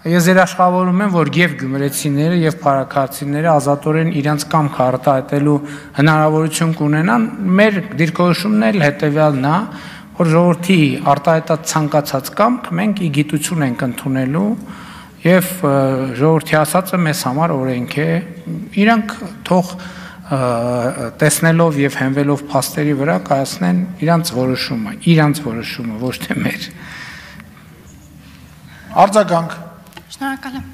Ես երաշխավորում եմ, որ եւ գյումրեցիները եւ փարաքարցիները ազատորեն իրենց կամքը արտահայտելու հնարավորություն կունենան, մեր դիրքորոշումն էլ հետեւյալն է, որ ժողովրդի արտահայտած ցանկացած կամք մենք ի գիտություն ենք ընդունելու եւ ժողովրդի ասածը մեզ համար օրենք է, իրանք թող տեսնելով եւ հենվելով փաստերի վրա կայացնեն իրանց որոշումը, ոչ թե մեր։ Արձագանք։ Շնորհակալ եմ։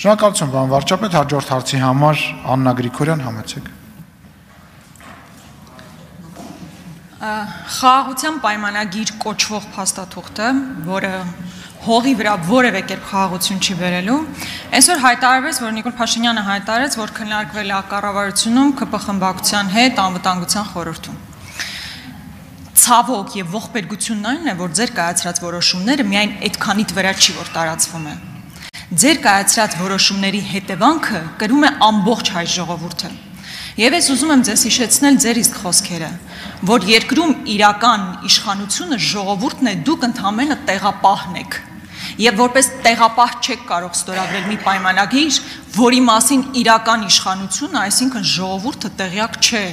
Շնորհակալություն, պարոն վարչապետ, հաջորդ հարցի համար Աննա Գրիգորյան, համեցեք։ Խաղաղության պայմանագիր կոչվող փաստաթուղթը, որը հողի վրա որևէ կերպ խաղաղություն չի բերելու, այսօր հայտարարվեց, որ Նիկոլ Փաշինյանը հայտարարեց, որ քննարկվել է կառավարությունում ԿՊ խմբակցության հետ անվտանգության խորհրդում։ Ցավոք եւ ողբերգությունն այն է, որ ձեր կայացրած որոշումները միայն այդքանիտ վրա չի, որ տարածվում է։ Ձեր կայացրած որոշումների հետևանքը կրում է ամբողջ հայ ժողովուրդը։ Եվ ես ուզում եմ ձեզ հիշեցնել ձեր իսկ խոսքերը, որ երկրում իրական իշխանությունը ժողովուրդն է, դուք ընդհանրապես տեղապահն եք։ Եվ որպես տեղապահ չեք կարող ստորագրել մի պայմանագիր, որի մասին իրական իշխանությունը, այսինքն ժողովուրդը տեղյակ չէ։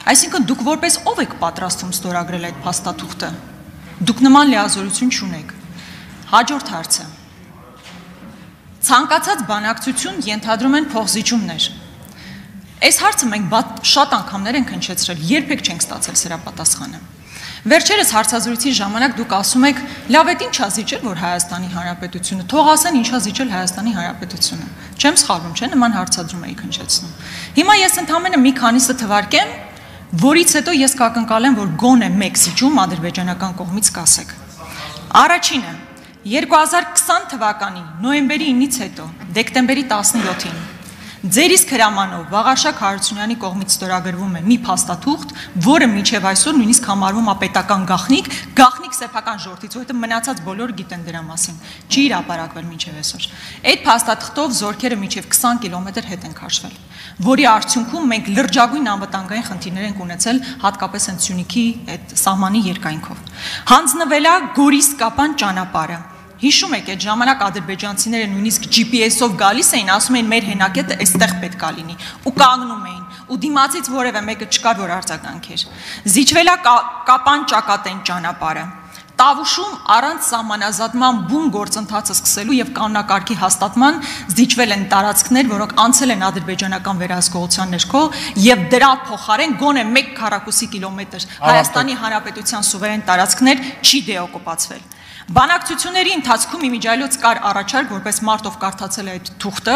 Այսինքն դուք որպես ով եք պատրաստվում ստորագրել այդ փաստաթուղթը։ Դուք նման լիազորություն չունեք։ Հաջորդ հարցը։ Ցանկացած բանակցություն ենթադրում են փոխզիջումներ։ Այս հարցը մենք շատ անգամներ ենք հնչեցրել, երբեք չենք ստացել սրա պատասխանը։ Վերջերս հարցազրույցի ժամանակ դուք ասում եք, լավ է ինչա զիջել, որ Հայաստանի Հանրապետությունը, թող ասեն ինչա զիջել Հայաստանի Հանրապետությունը։ Չեմ սխալվում, չէ՞, նման հարցադրում էիք հնչեցնում։ Հիմա ես ընդհանրապես մի քանիսը թվարկեմ, որից հետո ես կակնկալեմ, որ գոնե մեկ զիջում ադրբեջանական կողմից կասեք։ Առաջինը 2020 թվականի նոյեմբերի 9-ից հետո, դեկտեմբերի 17-ին ձեր իսկ հրամանով Վաղարշակ Հարությունյանի կողմից ստորագրվում է մի փաստաթուղթ, որը մինչև այսօր նույնիսկ համարվում է պետական գաղտնիք սեփական ժողովրդից, որովհետև մնացած բոլորը գիտեն դրա մասին, չի հրապարակվել մինչև այսօր։ Այդ փաստաթղթով զորքերը մինչև 20 կիլոմետր հետ են քաշվել, որի արդյունքում մենք լրջագույն անվտանգային խնդիրներ ենք ունեցել, հատկապես հենց Սյունիքի այդ սահմանի երկայնքով։ Հանձնվել է Գորիս-Կապան ճանապարհը։ Հիշում եք, այդ ժամանակ ադրբեջանցիները նույնիսկ GPS-ով գալիս էին, ասում էին մեր հենակետը այստեղ պետք է լինի, ու կանգնում էին, ու դիմացից որևէ մեկը չկար, որ արձագանքեր։ Զիջվել է Կապան-Ճակատեն ճանապարհը։ Տավուշում առանց սահմանազատման բուն գործընթացը սկսելու եւ կանոնակարգի հաստատման զիջվել են տարածքներ, որոնք անցել են ադրբեջանական վերահսկողության ներքո եւ դրա փոխարեն գոնե 1 քառակուսի կիլոմետր Հայաստանի Հանրապետության սուվերեն տարածքներ չի դեօկուպացվել։ Բանակցությունների ընթացքում իմիջիայլոց կար առաջարկ, որպես մարտով կարդացել է այդ թուղթը,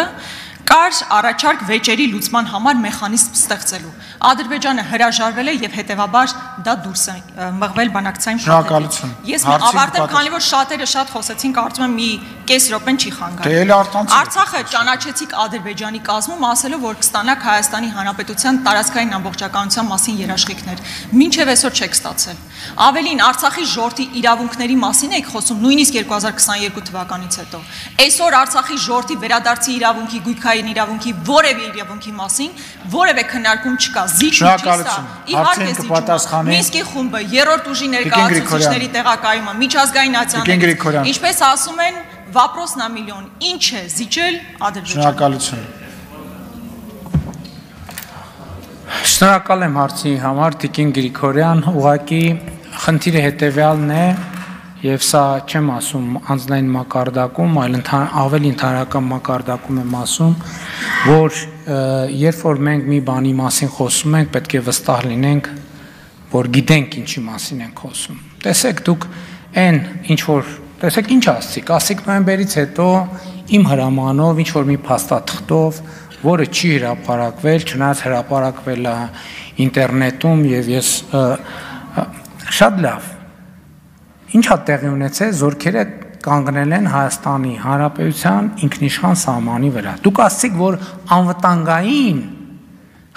կար առաջարկ վեճերի լուծման համար մեխանիզմ ստեղծելու։ Ադրբեջանը հրաժարվել է եւ հետեւաբար դա դուրս է մղվել բանակցային շտաբից։ Ես ավարտեմ, քանի որ շատերը շատ խոսեցին, կարծում եմ մի կես րոպեն չի խանգարել։ Արցախը ճանաչեցիք Ադրբեջանի կազմում, ասելով, որ կստանաք Հայաստանի Հանրապետության տարածքային ամբողջականության մասին երաշխիքներ։ Մինչև այսօր չեք ստացել։ Ավելին, Արցախի ժողովրդի իրավունքների մասին եք խոսում, նույնիսկ 2022 թվականից հետո։ Այսօր Արցախի ժողովրդի վերադարձի իրավունքի, գույքային իրավունքի, որևէ իրավունքի մասին որևէ քննարկում չկա։ Զիջում չի սա։ Իհարկե զիջում։ Մինսկի խումբը, երրորդ ուժի ներկայացուցիչների տեղակայումը, միջազգային ացիաները, ինչպես ասում են, վապրոս նա միլիոն, ինչ է զիջել Ադրբեջանը։ Շնորհակալություն։ Շնորհակալ եմ հարցի համար, Տիկին Գրիգորյան, ուղղակի խնդիրը հետևյալն է, եւ սա չեմ ասում անձնային մակարդակում, այլ ավելի ընդհանրական մակարդակում եմ ասում, որ երբ որ մենք մի բանի մասին խոսում ենք, պետք է վստահ լինենք, որ գիտենք ինչի մասին ենք խոսում։ Տեսեք, դուք այն ինչ որ տեսեք ինչ ասացիք նոյեմբերից հետո իմ հրամանով ինչ որ մի փաստաթղթով, որը չի հրապարակվել, չնայած հրապարակվել է ինտերնետում եւ ես շատ լավ Ինչա տեղի ունեցել, զորքերը կանգնել են Հայաստանի Հանրապետության ինքնիշխան սահմանի վրա։ Դուք ասացիք, որ անվտանգային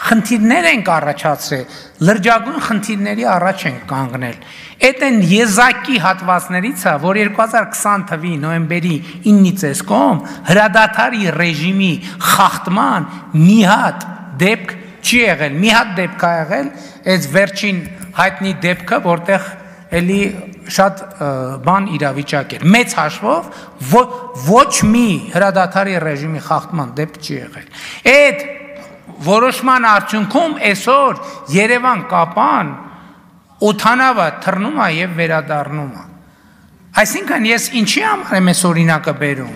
խնդիրներ ենք առաջացրել, լրջագույն խնդիրների առաջ ենք կանգնել։ Այդ են եզակի հատվածներից է, որ 2020 թվականի նոյեմբերի 9-ից էսկոմ հրադադարի ռեժիմի խախտման մի հատ դեպք չի եղել։ Մի հատ դեպք է եղել, այս վերջին հայտնի դեպքը, որտեղ էլի շատ բան իրավիճակ էր։ Մեծ հաշվով ոչ մի հրադադարի ռեժիմի խախտման դեպք չի եղել։ Այդ որոշման արդյունքում այսօր Երևան կապան օթանավը թռնում է եւ վերադառնում է։ Այսինքն ես ինչի համար եմ այս օրինակը բերում։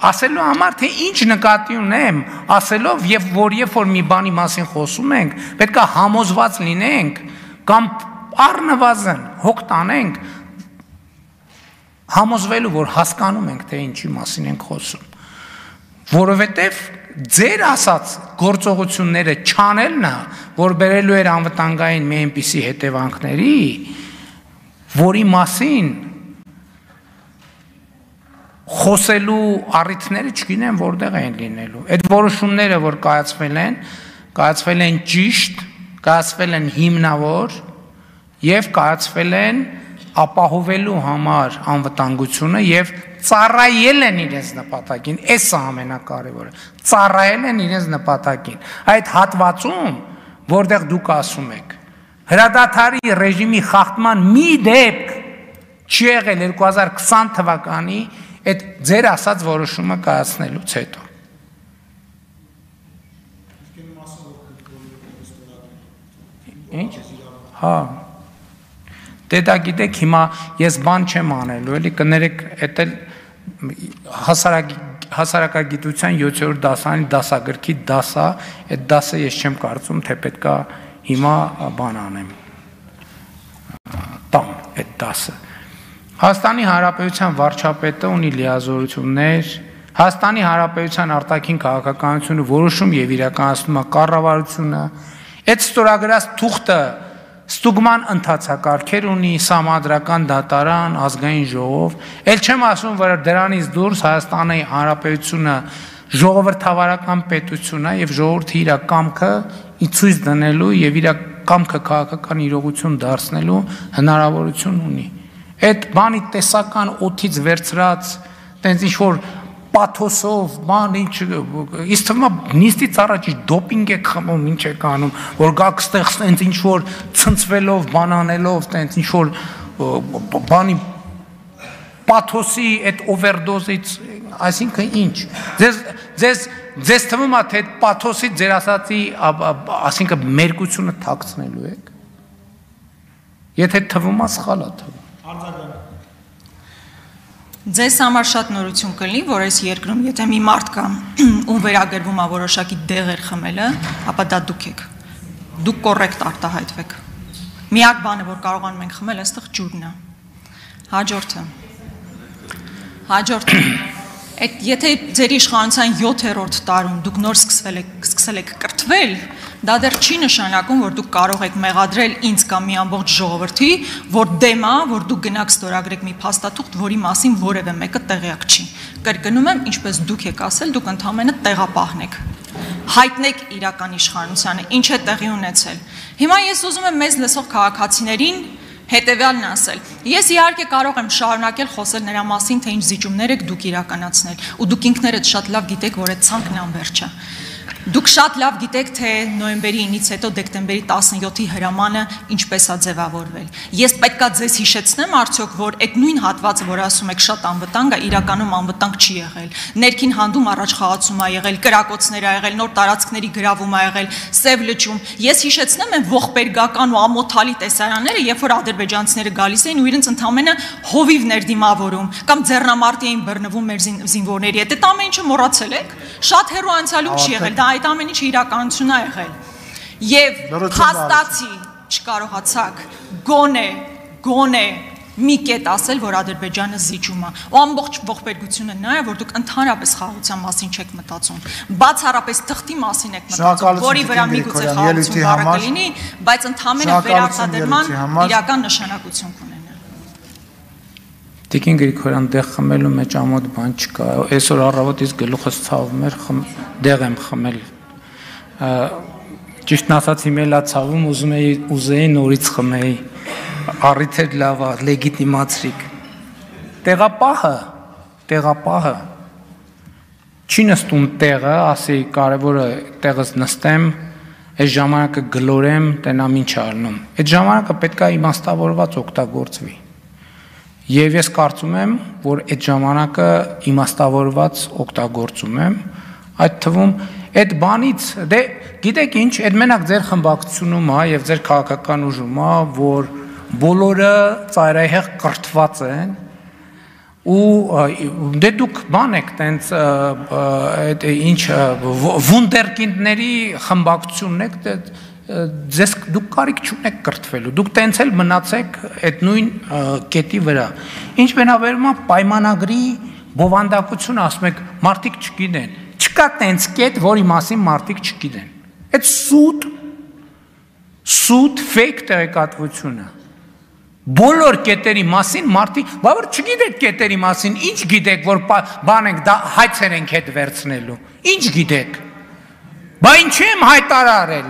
Ասելու համար, թե ինչ նկատի ունեմ, ասելով եւ որ երբ որ մի բանի մասին խոսում ենք, պետք է համոզված լինենք կամ առնվազն հոգ տանենք համոզվելու, որ հասկանում ենք, թե ինչի մասին ենք խոսում։ Որովհետեւ ձեր ասած գործողությունները չանելն է, որ բերելու էր անվտանգային մի այնպիսի հետևանքների, որի մասին խոսելու առիթները չգիտեմ որտեղ են լինելու։ Այդ որոշումները, որ կայացվել են ճիշտ, կայացվել են հիմնավոր եւ կայացվել են ապահովելու համար անվտանգությունը եւ ծառայել են իրենց նպատակին, այս է ամենակարևորը, ծառայել են իրենց նպատակին։ Այդ հատվածում, որտեղ դուք ասում եք, հրադադարի ռեժիմի խախտման մի դեպք չի եղել 2020 թվականի այդ ձեր ասած որոշումը կայացնելուց հետո։ Ինչ? Հա։ Դե դա գիտեք, հիմա ես բան չեմ անելու, էլի կներեք, էդ էլ հասարակագիտության 7-րդ դասարանի դասագրքի դասա, այդ դասը ես չեմ կարծում, թե պետք է հիմա բան անեմ։ Տամ այդ դասը։ Հայաստանի Հանրապետության վարչապետը ունի լիազորություններ, Հայաստանի Հանրապետության արտաքին քաղաքականությունը որոշում եւ իրականացնում է կառավարությունը, այդ ստորագրած թուղթը ստուգման ընթացակարգեր ունի, սահմանադրական դատարան, ազգային ժողով, ել չեմ ասում, որ դրանից դուրս Հայաստանի Հանրապետությունը ժողովրդավարական պետություն է եւ ժողովրդի իր կամքը ցույց դնելու եւ իր կամքը քաղաքական իրողություն դարձնելու հնարավորություն ունի։ Այդ բանի տեսական օթից վերցրած, տենց ինչ որ պաթոսով, բան ինչ, իսկ թվում է նիստից առաջ դոպինգ եք խմում, ինչ եք անում, որ գաք ստեղ տենց ինչ որ ցնցվելով, բանանելով, տենց ինչ որ բանի պաթոսի այդ օվերդոզից, այսինքն ինչ։ Ձեզ թվում է թե այդ պաթոսից ձեր ասացի, այսինքն մերկությունը թաքցնելու եք։ Եթե թվում է, սխալ է թվում։ Ձեզ համար շատ նորություն կլինի, որ այս երկրում, եթե մի մարդ կա, ում վերագրվում է որոշակի դեղեր խմելը, ապա դա դուք եք։ Դուք կոռեկտ արտահայտվեք։ Միակ բանը, որ կարողանում ենք խմել, այստեղ ջուրն է։ Հաջորդը։ Եթե ձեր իշխանության 7-րդ տարում դուք նոր սկսել եք կրթվել, դա դեռ չի նշանակում, որ դուք կարող եք մեղադրել ինձ կամ մի ամբողջ ժողովրդի, որ դեմ է, որ դուք գնաք ստորագրեք մի փաստաթուղթ, որի մասին որևէ մեկը տեղյակ չի։ Կրկնում եմ, ինչպես դուք եք ասել, դուք ընդհանրապես տեղապահն եք։ Հայտնեք իրական իշխանությանը, ինչ է տեղի ունեցել։ Հիմա ես ուզում եմ մեզ լսող քաղաքացիներին հետևյալն ասել։ Ես իհարկե կարող եմ շարունակել խոսել նրա մասին, թե ինչ զիջումներ եք դուք իրականացնել, ու դուք ինքներդ շատ լավ գիտեք, որ այդ ցանկն անվերջ է։ Դուք շատ լավ գիտեք, թե նոյեմբերի 9-ից հետո դեկտեմբերի 17-ի հրամանը ինչպես է ձևավորվել։ Ես պետքա ձեզ հիշեցնեմ արդյոք, որ այդ նույն հատվածը, որ ասում եք շատ անվտանգ է, իրականում անվտանգ չի եղել։ Ներքին հանդում առաջ խաղացում է եղել, կրակոցներ ա եղել, նոր տարածքների գրավում ա եղել, սև լճում։ Ես հիշեցնեմ են ողբերգական ու ամոթալի տեսարանները, երբ որ ադրբեջանցիները գալիս էին ու իրենց ընդհանրապես հովիվներ դիմավորում կամ ձեռնամարտի էին բռնվում մեր զինվորների հետ։ Այդ ամեն ինչը մոռացել եք։ Շատ հեռու անցյալում չի եղել, դա այդ ամեն ինչը իրականություն է եղել։ Եվ փաստացի չկարողացաք գոնե մի կետ ասել, որ Ադրբեջանը զիջում է։ Ու ամբողջ ողբերգությունը նա է, որ դուք ընդհանրապես խաղաղության մասին չեք մտածում։ Բացառապես թղթի մասին եք մտածում, որի վրա միգուցե խաղաղություն բառը կլինի, բայց ընդհանրապես վերարտադրման իրական նշանակություն կունենա։ Տիկին Գրիգորյան, դեղ խմելու մեջ ամոթ բան չկա։ Այսօր առավոտից գլուխս ցավում էր, դեղ եմ խմել։ Ճիշտն ասած իմ էլա ցավում, ուզեի նորից խմեի։ Առիթ էր լավ, լեգիտիմացրիք։ Տեղապահը չի նստում տեղը, ասի կարևորը տեղս նստեմ, այս ժամանակը գլորեմ, տենամ ինչ արնում։ Այդ ժամանակը պետք է իմաստավորված օգտագործվի։ Եվ ես կարծում եմ, որ այդ ժամանակը իմաստավորված օգտագործում եմ, այդ թվում այդ բանից, դե գիտեք ինչ, այդ մենակ ձեր խմբակցությունում է եւ ձեր քաղաքական ուժում է, որ բոլորը ծայրահեղ կրթված են ու դե դուք բան եք տենց այդ ինչ վունդերկինդների խմբակցությունն եք, ձեզ դուք կարիք չունեք կրթվելու, դուք տենց էլ մնացեք այդ նույն կետի վրա։ Ինչ վերաբերում է պայմանագրի բովանդակությունը, ասում եք մարդիկ չգիտեն, չկա տենց կետ, որի մասին մարդիկ չգիտեն։ Այդ սուտ fake տեղեկատվությունը։ Բոլոր կետերի մասին մարդիկ, բա որ չգիտեք կետերի մասին, ինչ գիտեք, որ բան ենք, դա հայցեր ենք հետ վերցնելու։ Ինչ գիտեք։ Բա ինչ եմ հայտարարել։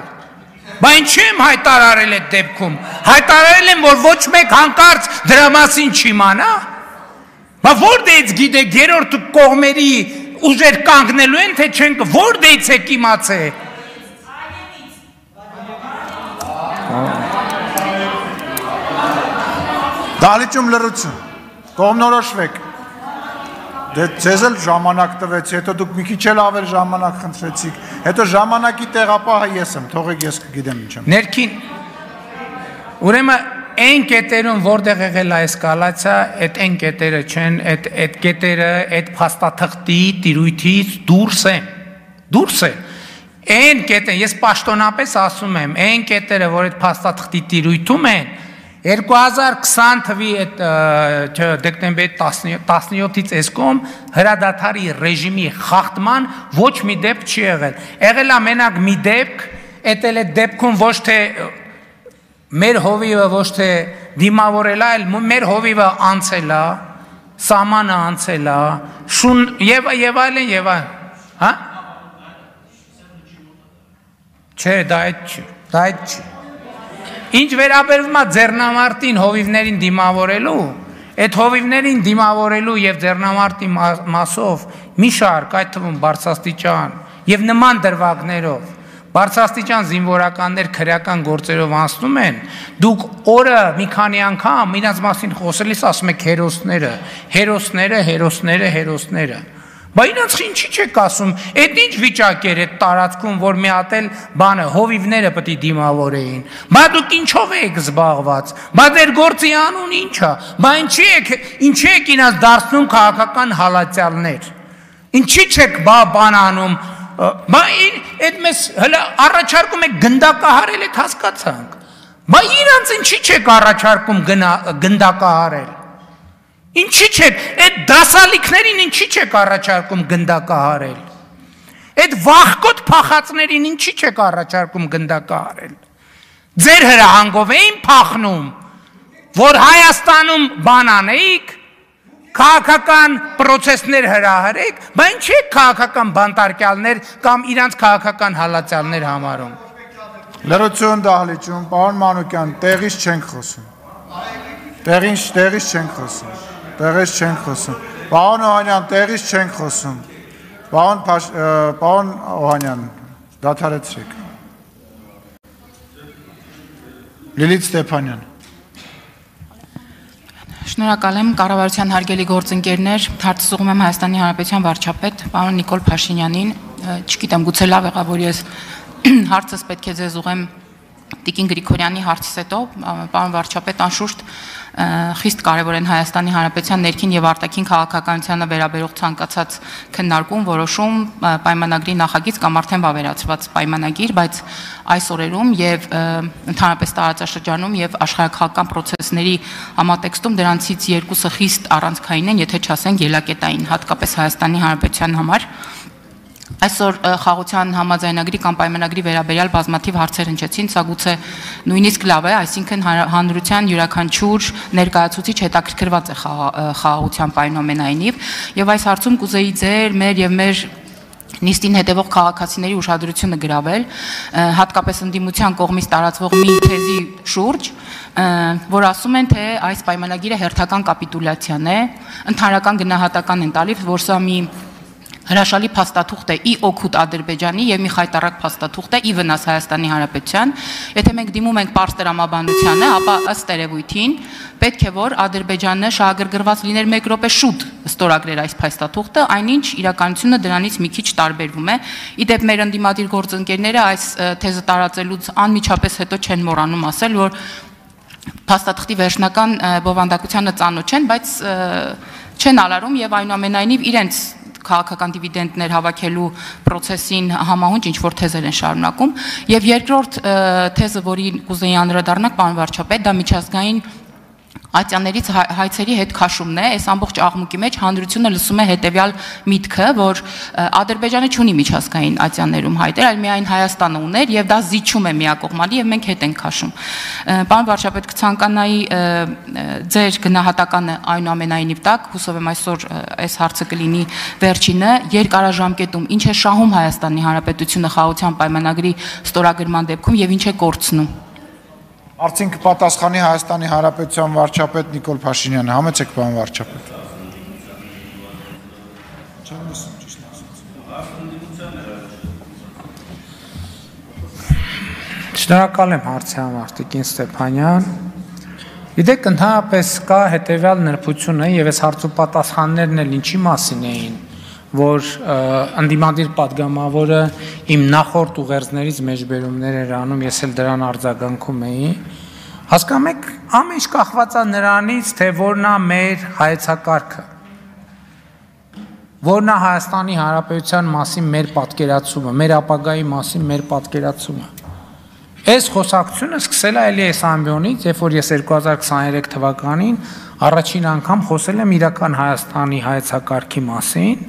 Բա ինչ եմ հայտարարել այդ դեպքում։ Հայտարարել եմ, որ ոչ մեկ հանկարծ դրա մասին չիմանա։ Բա որտեղից գիտեք, երրորդ կողմերի ուժեր կանգնելու են, թե չենք, որտեղից եք իմացել։ Դահլիճում լռություն, կողմնորոշվեք, դե ձեզ էլ ժամանակ տվեցի, հետո դուք մի քիչ էլ ավել ժամանակ խնդրեցիք, հետո ժամանակի տեղապահը ես եմ, թողեք ես կգիտեմ ինչ եմ։ Ներքին, ուրեմն այն կետերում որտեղ եղել է էսկալացիա, այդ այն կետերը չեն, այդ կետերը, այդ փաստաթղթի տիրույթից դուրս են։ Այն կետերը, ես պաշտոնապես ասում եմ, այն կետերը, որ այդ փաստաթղթի տիրույթում են, 2020 թվի այդ դեկտեմբերի 17-ից էսկոմ հրադադարի ռեժիմի խախտման ոչ մի դեպք չի եղել։ Եղել է մենակ մի դեպք, էտել այդ դեպքում ոչ թե մեր հովիվը ոչ թե դիմավորել է, այլ մեր հովիվը անցել է, սամանը անցել է, շուն եւ այլն եւ այլն, հա? Չէ, դա այդ չի։ Ինչ վերաբերվում է ձեռնամարտին հովիվներին դիմավորելու, այդ հովիվներին դիմավորելու եւ ձեռնամարտի մասով մի շարք, այդ թվում բարձրաստիճան եւ նման դրվագներով բարձրաստիճան զինվորականներ քրեական գործերով անցնում են, դուք օրը մի քանի անգամ իրաց մասին խոսելիս ասում եք հերոսները։ Բա իրանց ինչի չեք ասում, այդ ինչ վիճակ էր այդ տարածքում, որ մի հատ էլ բանը հովիվները պետք է դիմավորեին։ Բա դուք ինչով եք զբաղված։ Բա դեր գործի անուն ի՞նչ է։ Բա ինչի եք իրաց դարձնում քաղաքական հալածյալներ։ Ինչի չեք բան անում։ Բա այդ մեզ հələ առաջարկում եք գնդակահարել, այդ հասկացանք։ Բա իրանց ինչի չեք առաջարկում գնդակահարել։ Ինչի չեք, այդ դասալիքներին ինչի չեք առաջարկում գնդակահարել։ Այդ վախկոտ փախածներին ինչի չեք առաջարկում գնդակահարել։ Ձեր հրահանգով էին փախնում, որ Հայաստանում բան անեիք, քաղաքական պրոցեսներ հրահրեք, բա ինչի եք քաղաքական բանտարկյալներ կամ իրանց քաղաքական հալածյալներ համարում։ Լռություն դահլիճում, պարոն Մանուկյան, տեղից չենք խոսում։ Տեղից չենք խոսում։ Տեղից չենք խոսում։ Պարոն Օհանյան, տեղից չենք խոսում։ Պարոն Օհանյան, դադարեցրեք։ Լիլիթ Ստեփանյան։ Շնորհակալ եմ կառավարության հարգելի գործընկերներ, հարցը ուղղում եմ Հայաստանի Հանրապետության վարչապետ պարոն Նիկոլ Փաշինյանին, չգիտեմ, գուցե լավ եղավ, որ ես հարցս պետք է ձեզ ուղղեմ Տիկին Գրիգորյանի հարցից հետո, պարոն վարչապետ, անշուշտ խիստ կարևոր են Հայաստանի Հանրապետության ներքին եւ արտաքին քաղաքականությանը վերաբերող ցանկացած քննարկում, որոշում, պայմանագրի նախագիծ կամ արդեն վավերացված պայմանագիր, բայց այս օրերում եւ ընդհանրապես տարածաշրջանում եւ աշխարհակաղակական պրոցեսների համատեքստում դրանցից երկուսը խիստ առանցքային են, եթե չասենք ելակետային, հատկապես Հայաստանի Հանրապետության համար։ Այսօր խաղաղության համաձայնագրի կամ պայմանագրի վերաբերյալ բազմաթիվ հարցեր հնչեցին, սա գուցե նույնիսկ լավ է, այսինքն հանրության յուրաքանչյուր ներկայացուցիչ հետաքրքրված է խաղաղության պայմանայնիվ, եւ այս հարցում կուզեի ձեր, մեր եւ մեր նիստին հետևող քաղաքացիների ուշադրությունը գրավել, հատկապես ընդդիմության կողմից տարածվող մի թեզի շուրջ, որ ասում են, թե այս պայմանագիրը հերթական կապիտուլյացիան է, ընդհանրական գնահատական են տալիս, որ սա մի հրաշալի փաստաթուղթ է ի օգուտ Ադրբեջանի եւ մի խայտառակ փաստաթուղթ է ի վնաս Հայաստանի Հանրապետության։ Եթե մենք դիմում ենք պարզ տրամաբանությանը, ապա ըստ երևույթին պետք է որ Ադրբեջանը շահագրգռված լիներ 1 րոպե շուտ ստորագրեր այս փաստաթուղթը, այնինչ իրականությունը դրանից մի քիչ տարբերվում է։ Իդեպ մեր ընդդիմադիր գործընկերները այս թեզը տարածելուց անմիջապես հետո չեն մոռանում ասել, որ փաստաթղթի վերջնական բովանդակությանը ծանոթ չեն, բայց չեն ալարում եւ այնուամենայնիվ իրենց քաղաքական դիվիդենտներ հավաքելու process-ին համահունչ ինչ որ թեզեր են շարունակում եւ երկրորդ թեզը, որին կուզեի անդրադառնալ, պարոն վարչապետ, դա միջազգային ատյաններից հայցերի հետ քաշումն է, այս ամբողջ աղմուկի մեջ հանրությունը լսում է հետեւյալ միտքը, որ Ադրբեջանը չունի միջազգային ատյաններում հայտեր, այլ միայն Հայաստանը ուներ եւ դա զիջում է միակողմանի եւ մենք հետ ենք քաշում։ Պարոն վարչապետ, կցանկանայի ձեր գնահատականը այնուամենայնիվ տակ, հուսով եմ այսօր այս հարցը կլինի վերջինը, երկարաժամկետում ինչ է շահում Հայաստանի Հանրապետությունը խաղաղության պայմանագրի ստորագրման դեպքում եւ ինչ է կորցնում։ Արդյոք պատասխանի Հայաստանի Հանրապետության վարչապետ Նիկոլ Փաշինյանը, համեցեք պարոն վարչապետ։ Շնորհակալ եմ հարցի համար, Տիկին Ստեփանյան։ Գիտեք, ընդհանրապես կա հետևյալ նրբությունը եւ այս հարցու պատասխաններն էլ ինչի մասին էին, որ ընդդիմադիր падգամավորը իմ նախորդ ուղերձներից մեջբերումներ էր անում, ես էլ դրան արձագանքում էի։ Հասկանում եք, ամեն ինչ կախված է նրանից, թե որն է մեր հայեցակարգը, որն է Հայաստանի Հանրապետության մասին մեր պատկերացումը, մեր ապագայի մասին մեր պատկերացումը։ Այս խոսակցությունը սկսել է էլի այս ամբիոնից, երբ որ ես 2023 թվականին առաջին անգամ խոսել եմ իրական Հայաստանի հայեցակարգի մասին,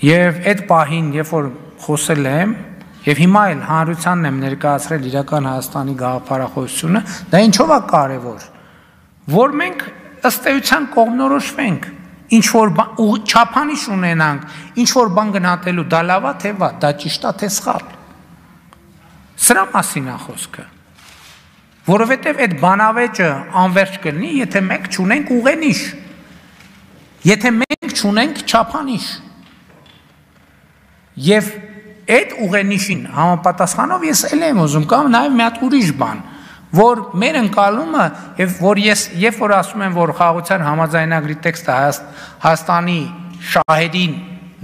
եւ այդ պահին, երբ որ խոսել եմ, եւ հիմա էլ հանրությանն եմ ներկայացրել իրական Հայաստանի գաղափարախոսությունը, դա ինչով է կարեւոր, որ մենք ըստ էության կողմնորոշվենք, ինչ որ չափանիշ ունենանք, ինչ որ բան գնահատելու, դա լավ է թե վատ, դա ճիշտ է թե սխալ։ Սրա մասին է խոսքը, որովհետև այդ բանավեճը անվերջ կլինի, եթե մենք չունենք ուղենիշ, եթե մենք չունենք չափանիշ։ Եվ այդ ուղենիշին համապատասխանով ես էլ եմ ուզում կամ նաև մի հատ ուրիշ բան, որ մեր ընկալումը եւ որ ես երբ որ ասում եմ, որ խաղաղության համաձայնագրի տեքստը Հայաստանի շահերին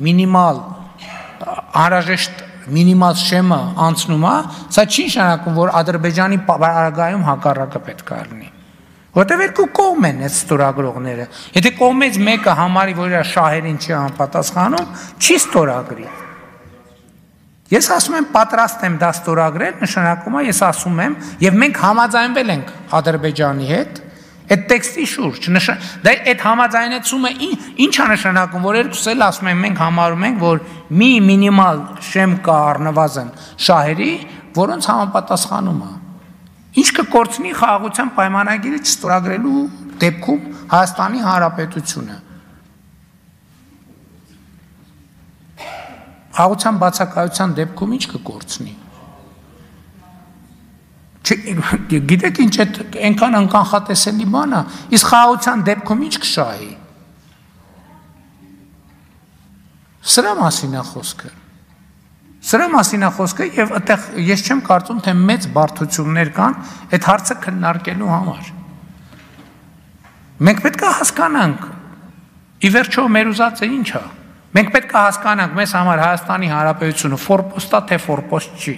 մինիմալ անհրաժեշտ մինիմալ շեմը անցնում է, սա չի նշանակում, որ Ադրբեջանի պարագայում հակառակը պետք է լինի։ Որտեւ երկու կողմ են այս ստորագրողները։ Եթե կողմից մեկը համարի, որ իր շահերին չի համապատասխանում, չի ստորագրի։ Ես ասում եմ պատրաստ եմ դա ստորագրել, նշանակում է ես ասում եմ եւ մենք համաձայնվել ենք Ադրբեջանի հետ այդ տեքստի շուրջ։ Դա այդ համաձայնեցումը ինչ է նշանակում, որ երկուս էլ ասում են մենք համարում ենք, որ մի մինիմալ շեմ կա առնվազն շահերի, որոնց համապատասխանում է։ Ինչ կկորցնի խաղաղության պայմանագիրը չստորագրելու դեպքում Հայաստանի Հանրապետությունը։ Խաղաղության բացակայության դեպքում ինչ կկորցնի։ Գիտեք ինչ է այնքան անկանխատեսելի բան է, իսկ խաղաղության դեպքում ինչ կշահի։ Սրա մասին է խոսքը։ Սրա մասին է խոսքը եւ այդտեղ ես չեմ կարծում, թե մեծ բարդություններ կան այդ հարցը քննարկելու համար։ Մենք պետք է հասկանանք, ի վերջո մեր ուզածը ինչ է։ Մենք պետք է հասկանանք մեզ համար Հայաստանի Հանրապետությունը ֆորպոստ է թե ֆորպոստ չի։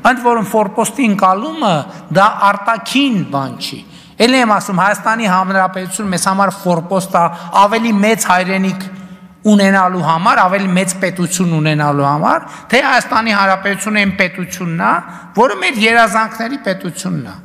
Ընդ որում ֆորպոստի ընկալումը դա արտաքին բան չի։ Էլ եմ ասում Հայաստանի Հանրապետությունը մեզ համար ֆորպոստ է ավելի մեծ հայրենիք ունենալու համար, ավելի մեծ պետություն ունենալու համար, թե Հայաստանի Հանրապետությունը այն պետությունն է, որը մեր երազանքների պետությունն է։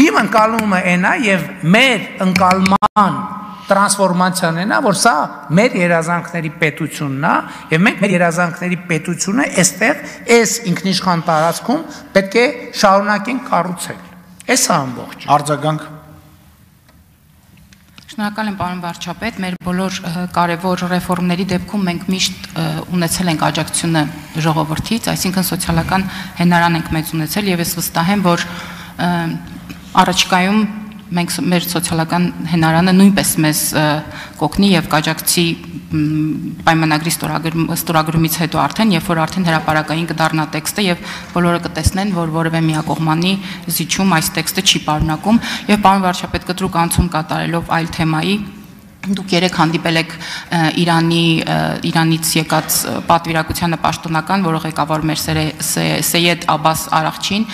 Իմ ընկալումը այն է եւ մեր ընկալման տրանսֆորմացիան են, որ սա մեր երազանքների պետությունն է եւ մենք մեր երազանքների պետությունը այստեղ այս ինքնիշխան տարածքում պետք է շարունակենք կառուցել։ Այս է ամբողջ։ Արձագանք։ Շնորհակալ եմ պարոն վարչապետ, մեր բոլոր կարևոր ռեֆորմների դեպքում մենք միշտ ունեցել ենք աջակցությունը ժողովրդից, այսինքն սոցիալական հենարան ենք մեծ ունեցել եւ ես վստահ եմ, որ առաջիկայում մենք մեր սոցիալական հենարանը նույնպես մեզ կօգնի եւ կաջակցի պայմանագրի ստորագրումից հետո արդեն, երբ որ արդեն հրապարակային կդառնա տեքստը եւ բոլորը կտեսնեն, որ որևէ միակողմանի զիջում այս տեքստը չի պարունակում եւ պարոն վարչապետ կտրուկ անցում կատարելով այլ թեմայի դուք երեք հանդիպել եք Իրանից եկած պատվիրակությանը պաշտոնական, որը ղեկավար մեր Սեյեդ Աբաս Արաղչին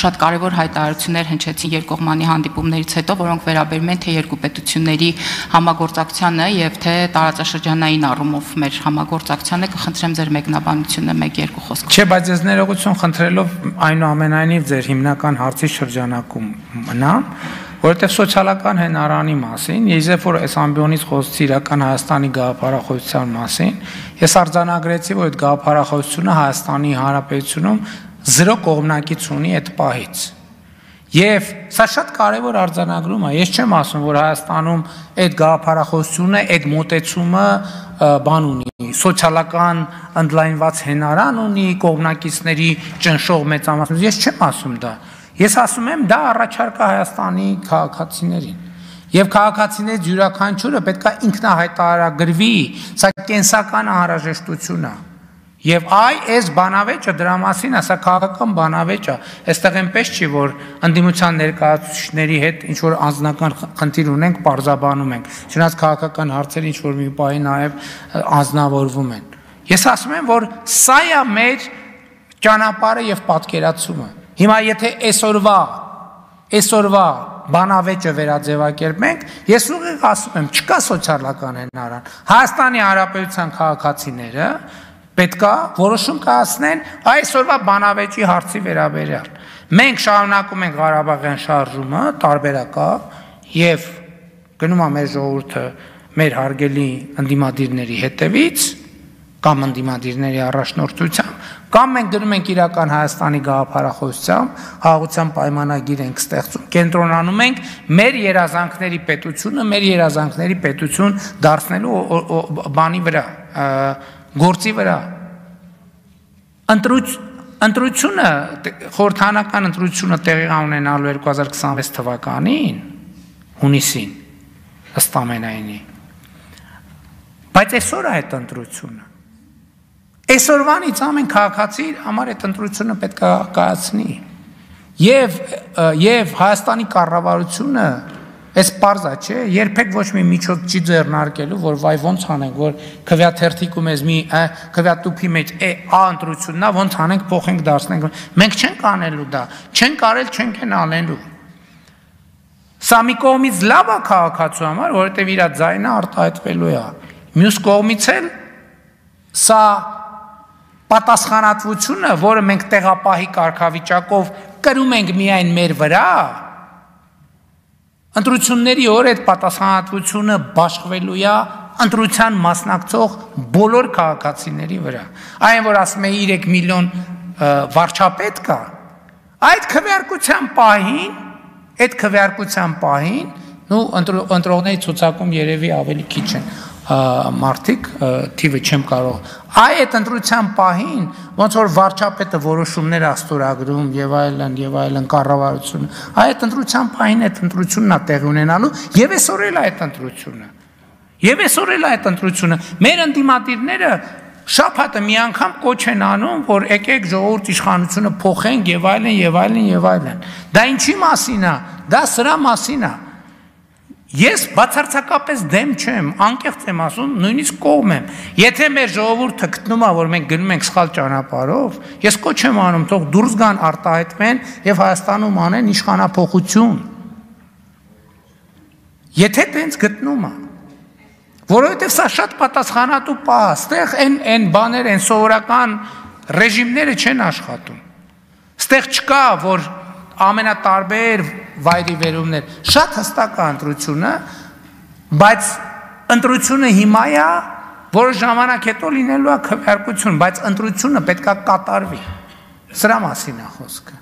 շատ կարևոր հայտարարություններ հնչեցին երկկողմանի հանդիպումներից հետո, որոնք վերաբերում են թե երկու պետությունների համագործակցությանը եւ թե տարածաշրջանային առումով մեր համագործակցությանը, կխնդրեմ ձեր մեկնաբանությունը 1-2 խոսքով։ Չէ, բայց ես ներողություն խնդրելով այնուամենայնիվ ձեր հիմնական հարցի շրջանակում մնամ, որովհետև սոցիալական հենարանի մասին, ես որ այս ամբիոնից խոսեցի իրական Հայաստանի գաղափարախոսության մասին, ես արձանագրեցի, որ այդ գաղափարախոսությունը Հայաստանի Հանրապետությունում 0 կողմնակից ունի այդ պահից։ Եվ սա շատ կարևոր արձանագրում է, ես չեմ ասում, որ Հայաստանում այդ գաղափարախոսությունը, այդ մոտեցումը բան ունի, սոցիալական ընդլայնված հենարան ունի, կողմնակիցների ճնշող մեծամասնություն, ես չեմ ասում դա։ Ես ասում եմ, դա առաջարկ է Հայաստանի քաղաքացիներին։ Եվ քաղաքացիներից յուրաքանչյուրը պետք է ինքնահայտարարագրվի, սա կենսական անհրաժեշտություն է։ Եվ այս բանավեճը դրա մասին է, սա քաղաքական բանավեճ է։ Այստեղ այնպես չի, որ ընդդիմության ներկայացուցիչների հետ ինչ որ անձնական խնդիր ունենք, պարզաբանում ենք։ Չնայած քաղաքական հարցերը ինչ որ մի պահի նաև անձնավորվում են։ Ես ասում եմ, որ սա է մեր ճանապարհը եւ պատկերացումը։ Հիմա եթե այսօրվա բանավեճը վերաձևակերպենք, ես ուղիղ ասում եմ, չկա սոցիալական հենարան։ Հայաստանի Հանրապետության քաղաքացիները պետքա որոշում կայացնեն այսօրվա բանավեճի հարցի վերաբերյալ։ Մենք շարունակում ենք Ղարաբաղյան շարժումը, տարբերակա, եւ գնում է մեր ժողովուրդը մեր հարգելի ընդդիմադիրների հետևից, կամ ընդդիմադիրների առաջնորդությամբ, կամ մենք գնում ենք իրական Հայաստանի գաղափարախոսությամբ, խաղաղության պայմանագիր ենք ստեղծում, կենտրոնանում ենք մեր երազանքների պետությունը, մեր երազանքների պետություն դարձնելու բանի վրա, գործի վրա։ Ընտրությունը, խորհրդանական ընտրությունը տեղի ունենալու 2026 թվականին, հունիսին, ըստ ամենայնի։ Բայց այսօր է այդ ընտրությունը։ Այսօրվանից ամեն քաղաքացի համար այդ ընտրությունը պետք է կայացնի։ Եվ Հայաստանի կառավարությունը այս պարզա չէ, երբեք ոչ մի միջոց չի ձեռնարկելու, որ վայ ոնց անենք, որ քվյաթերթիկում ես մի քվյատուփի մեջ ընտրությունն է, ոնց անենք, փոխենք, դարձնենք։ Մենք չենք անելու դա, չենք արել, չենք են անելու։ Սա մի կողմից լավ է քաղաքացու համար, որովհետև իր ձայնը արտահայտվելու է։ Մյուս կողմից էլ սա պատասխանատվությունը, որը մենք տեղապահի կարգավիճակով կրում ենք միայն մեր վրա, ընտրությունների օր այդ պատասխանատվությունը բաշխվելու է ընտրության մասնակցող բոլոր քաղաքացիների վրա։ Այն, որ ասում է 3 միլիոն վարչապետ կա, այդ քվեարկության պահին, ընտրողների ցուցակում երևի ավելի քիչ են մարդիկ, թիվը չեմ կարող։ Այդ ընտրության պահին, ոնց որ վարչապետը որոշումներ աստորագրում եւ այլն կառավարությունը, այդ ընտրության պահին այդ ընտրությունն է տեղի ունենալու եւ այսօր էլ այդ ընտրությունը։ Մեր ընդդիմադիրները շաբաթը մի անգամ կոչ են անում, որ եկեք ժողովուրդ իշխանությունը փոխենք եւ այլն։ Դա ինչի մասին է։ Դա սրա մասին է։ Ես բացարձակապես դեմ չեմ, անկեղծ եմ ասում, նույնիսկ կողմ եմ։ Եթե մեր ժողովուրդը գտնում է, որ մենք գնում ենք սխալ ճանապարհով, ես կոչ եմ անում, թող դուրս գան, արտահայտվեն եւ Հայաստանում անեն իշխանափոխություն։ Եթե տենց գտնում է, որովհետեւ սա շատ պատասխանատու պահ է, ստեղ այն բաներ, այն սովորական ռեժիմները չեն աշխատում։ Ստեղ չկա, որ ամենատարբեր վայրի վերումներ, շատ հստակ է ընտրությունը, բայց ընտրությունը հիմա է, որոշ ժամանակ հետո լինելու է քվեարկություն, բայց ընտրությունը պետք է կատարվի։ Սրա մասին է խոսքը։